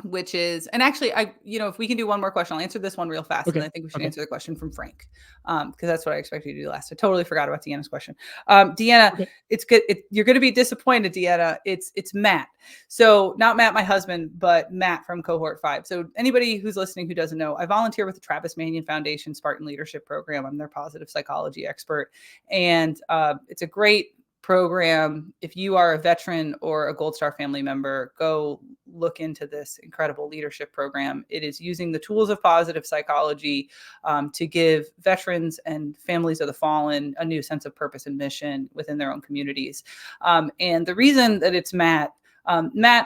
C: which is, and actually, if we can do one more question, I'll answer this one real fast, and I think we should answer the question from Frank, because that's what I expected you to do last. I totally forgot about Deanna's question. Deanna, it's good. You're going to be disappointed, Deanna. It's Matt. So not Matt, my husband, but Matt from cohort 5. So anybody who's listening who doesn't know, I volunteer with the Travis Mannion Foundation Spartan Leadership Program. I'm their positive psychology expert, and it's a great program. If you are a veteran or a Gold Star family member, go look into this incredible leadership program. It is using the tools of positive psychology to give veterans and families of the fallen a new sense of purpose and mission within their own communities. And the reason that it's Matt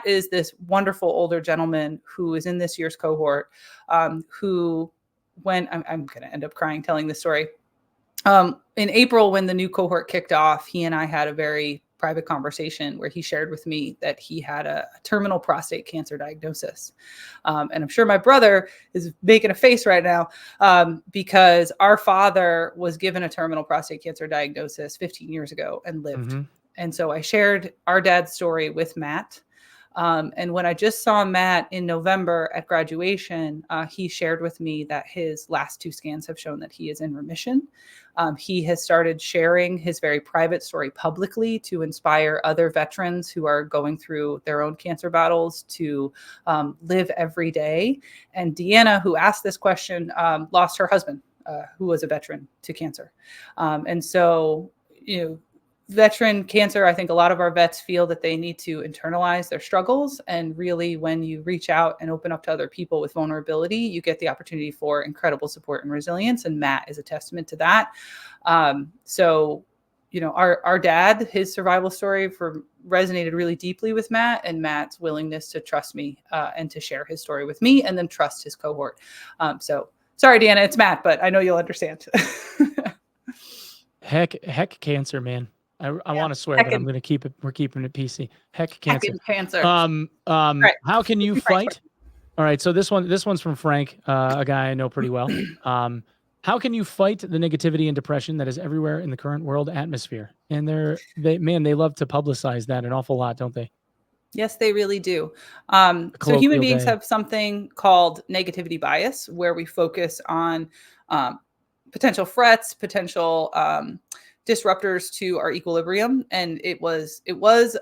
C: is this wonderful older gentleman who is in this year's cohort, who when I'm going to end up crying telling this story. In April, when the new cohort kicked off, he and I had a very private conversation where he shared with me that he had a terminal prostate cancer diagnosis. And I'm sure my brother is making a face right now because our father was given a terminal prostate cancer diagnosis 15 years ago and lived. Mm-hmm. And so I shared our dad's story with Matt. And when I just saw Matt in November at graduation, he shared with me that his last 2 scans have shown that he is in remission. He has started sharing his very private story publicly to inspire other veterans who are going through their own cancer battles to live every day. And Deanna, who asked this question, lost her husband, who was a veteran, to cancer. And so, veteran cancer, I think a lot of our vets feel that they need to internalize their struggles. And really, when you reach out and open up to other people with vulnerability, you get the opportunity for incredible support and resilience. And Matt is a testament to that. So, our dad, his survival story resonated really deeply with Matt, and Matt's willingness to trust me and to share his story with me and then trust his cohort. So sorry, Deanna, it's Matt, but I know you'll understand.
B: Heck cancer, man. I want to swear, but I'm going to keep it. We're keeping it PC. Heck cancer. Right. How can you fight? All right. So this one's from Frank, a guy I know pretty well. How can you fight the negativity and depression that is everywhere in the current world atmosphere? And they love to publicize that an awful lot, don't they?
C: Yes, they really do. So human beings have something called negativity bias, where we focus on potential threats, potential disruptors to our equilibrium. And it was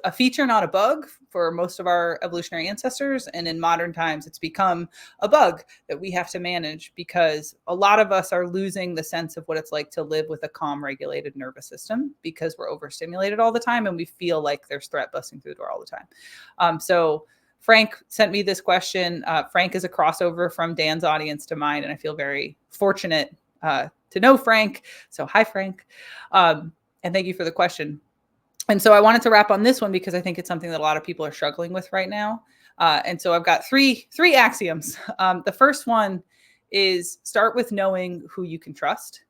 C: a feature, not a bug, for most of our evolutionary ancestors. And in modern times, it's become a bug that we have to manage, because a lot of us are losing the sense of what it's like to live with a calm, regulated nervous system, because we're overstimulated all the time and we feel like there's threat busting through the door all the time. So Frank sent me this question. Frank is a crossover from Dan's audience to mine, and I feel very fortunate to know Frank. So hi, Frank. And thank you for the question. And so I wanted to wrap on this one because I think it's something that a lot of people are struggling with right now. And so I've got three axioms. The first one is start with knowing who you can trust.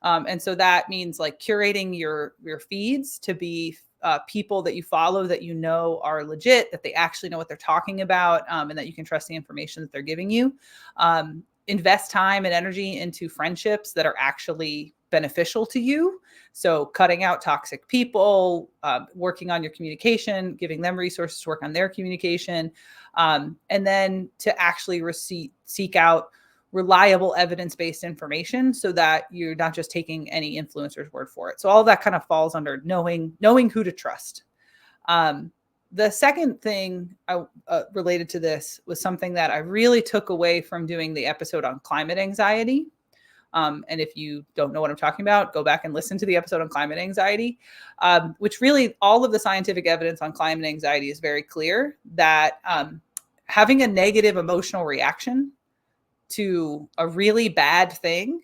C: And so that means like curating your feeds to be people that you follow that you know are legit, that they actually know what they're talking about, and that you can trust the information that they're giving you. Invest time and energy into friendships that are actually beneficial to you. So cutting out toxic people, working on your communication, giving them resources to work on their communication, and then to actually seek out reliable evidence-based information so that you're not just taking any influencer's word for it. So all that kind of falls under knowing who to trust. The second thing related to this was something that I really took away from doing the episode on climate anxiety. And if you don't know what I'm talking about, go back and listen to the episode on climate anxiety, which really all of the scientific evidence on climate anxiety is very clear that having a negative emotional reaction to a really bad thing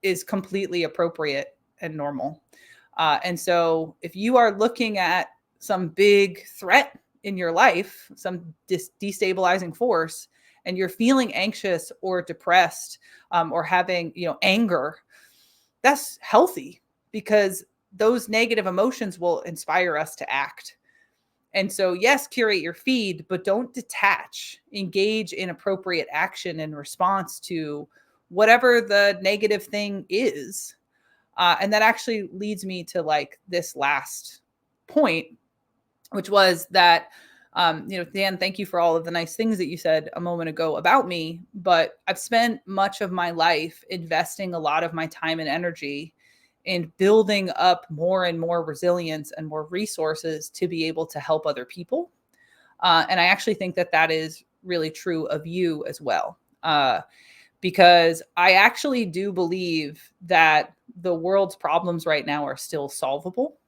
C: is completely appropriate and normal. And so if you are looking at some big threat in your life, some destabilizing force, and you're feeling anxious or depressed, or having, anger, that's healthy, because those negative emotions will inspire us to act. And so, yes, curate your feed, but don't detach. Engage in appropriate action in response to whatever the negative thing is. And that actually leads me to like this last point, which was that, Dan, thank you for all of the nice things that you said a moment ago about me, but I've spent much of my life investing a lot of my time and energy in building up more and more resilience and more resources to be able to help other people. And I actually think that is really true of you as well, because I actually do believe that the world's problems right now are still solvable.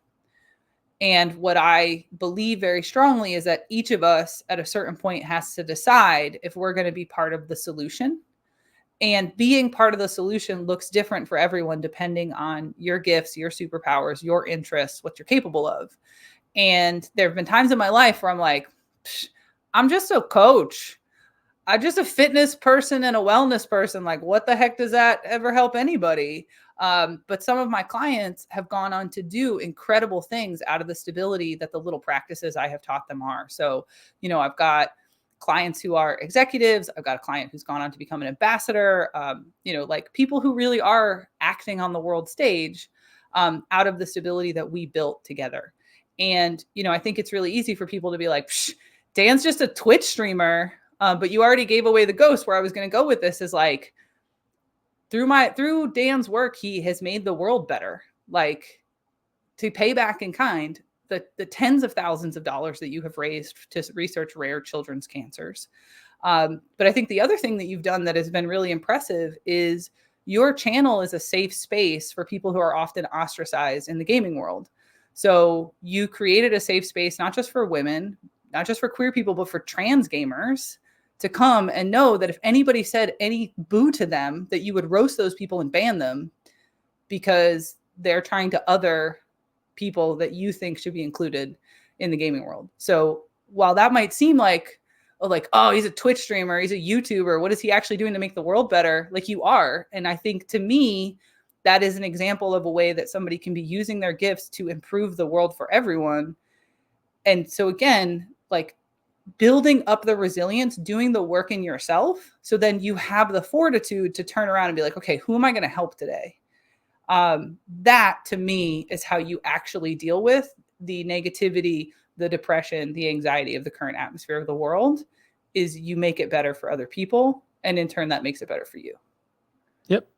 C: And what I believe very strongly is that each of us at a certain point has to decide if we're going to be part of the solution. And being part of the solution looks different for everyone, depending on your gifts, your superpowers, your interests, what you're capable of. And there have been times in my life where I'm like, I'm just a coach. I'm just a fitness person and a wellness person. Like, what the heck does that ever help anybody? But some of my clients have gone on to do incredible things out of the stability that the little practices I have taught them are. So, I've got clients who are executives. I've got a client who's gone on to become an ambassador, like people who really are acting on the world stage out of the stability that we built together. And, I think it's really easy for people to be like, Dan's just a Twitch streamer. But you already gave away the ghost. Where I was going to go with this is like, through Dan's work, he has made the world better. Like, to pay back in kind, the tens of thousands of dollars that you have raised to research rare children's cancers. But I think the other thing that you've done that has been really impressive is your channel is a safe space for people who are often ostracized in the gaming world. So you created a safe space, not just for women, not just for queer people, but for trans gamers to come and know that if anybody said any boo to them, that you would roast those people and ban them because they're trying to other people that you think should be included in the gaming world. So while that might seem like, oh, he's a Twitch streamer, he's a YouTuber, what is he actually doing to make the world better? Like, you are. And I think, to me, that is an example of a way that somebody can be using their gifts to improve the world for everyone. And so again, like, building up the resilience, doing the work in yourself, so then you have the fortitude to turn around and be like, okay, who am I going to help today? That, to me, is how you actually deal with the negativity, the depression, the anxiety of the current atmosphere of the world, is you make it better for other people. And in turn, that makes it better for you.
B: Yep.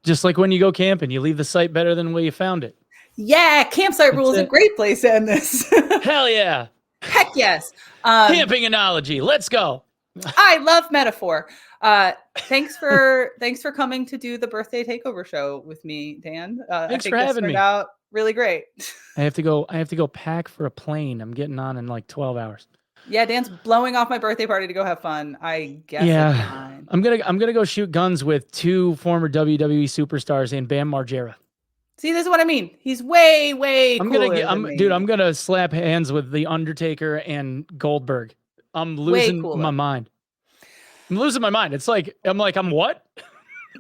B: Just like when you go camping, you leave the site better than the way you found it.
C: Yeah. Campsite rule is a great place to end this.
B: Hell yeah.
C: Heck yes.
B: Camping analogy. Let's go.
C: I love metaphor. Thanks for coming to do the birthday takeover show with me, Dan.
B: Thanks for having me.
C: Out really great.
B: I have to go pack for a plane. I'm getting on in like 12 hours.
C: Yeah, Dan's blowing off my birthday party to go have fun. I guess.
B: Yeah, I'm gonna go shoot guns with 2 former WWE superstars and Bam Margera.
C: See, this is what I mean. He's way cooler than me.
B: Dude, I'm gonna slap hands with The Undertaker and Goldberg. I'm losing my mind. I'm losing my mind. It's like, I'm what?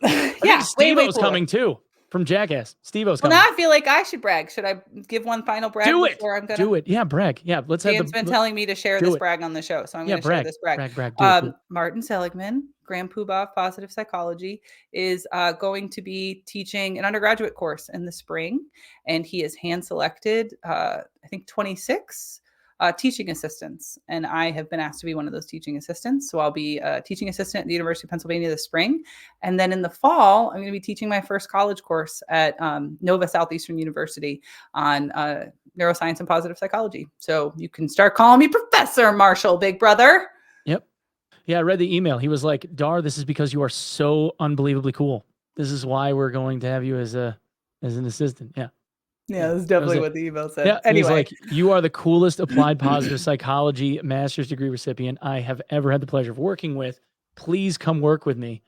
C: Yeah,
B: Steve-O's coming too from Jackass. Steve-O's coming.
C: Well, now I feel like I should brag. Should I give one final brag?
B: Do it. Yeah, brag. Yeah, let's have
C: Dan's been telling me to share this brag on the show, so I'm going to share this brag.
B: Brag.
C: Martin Seligman, Grand Poobah of Positive Psychology, is going to be teaching an undergraduate course in the spring, and he has hand-selected, I think, 26 teaching assistants, and I have been asked to be one of those teaching assistants. So I'll be a teaching assistant at the University of Pennsylvania this spring, and then in the fall, I'm going to be teaching my first college course at Nova Southeastern University on neuroscience and positive psychology. So you can start calling me Professor Marshall, big brother.
B: Yep. Yeah, I read the email. He was like, Dar, this is because you are so unbelievably cool. This is why we're going to have you as an assistant. Yeah.
C: Yeah, that's definitely what the email said.
B: Yeah,
C: anyway,
B: like, you are the coolest applied positive psychology master's degree recipient I have ever had the pleasure of working with. Please come work with me.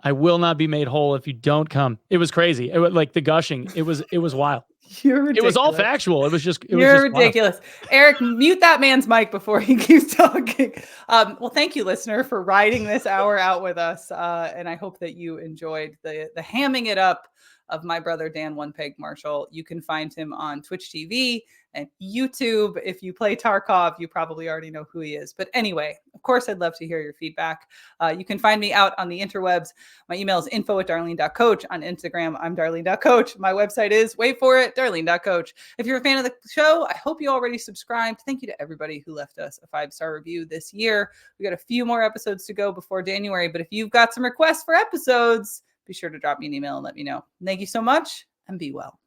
B: I will not be made whole if you don't come. It was crazy. It was like the gushing. It was wild.
C: You're ridiculous.
B: It was all factual. It was just.
C: You're ridiculous. Wild. Eric, mute that man's mic before he keeps talking. Well, thank you, listener, for riding this hour out with us. And I hope that you enjoyed the hamming it up of my brother, Dan Onepeg Marshall. You can find him on Twitch TV and YouTube. If you play Tarkov, you probably already know who he is. But anyway, of course, I'd love to hear your feedback. You can find me out on the interwebs. My email is info@darlene.coach. On Instagram, I'm darlene.coach. My website is, wait for it, darlene.coach. If you're a fan of the show, I hope you already subscribed. Thank you to everybody who left us a 5-star review this year. We got a few more episodes to go before January, but if you've got some requests for episodes, be sure to drop me an email and let me know. Thank you so much, and be well.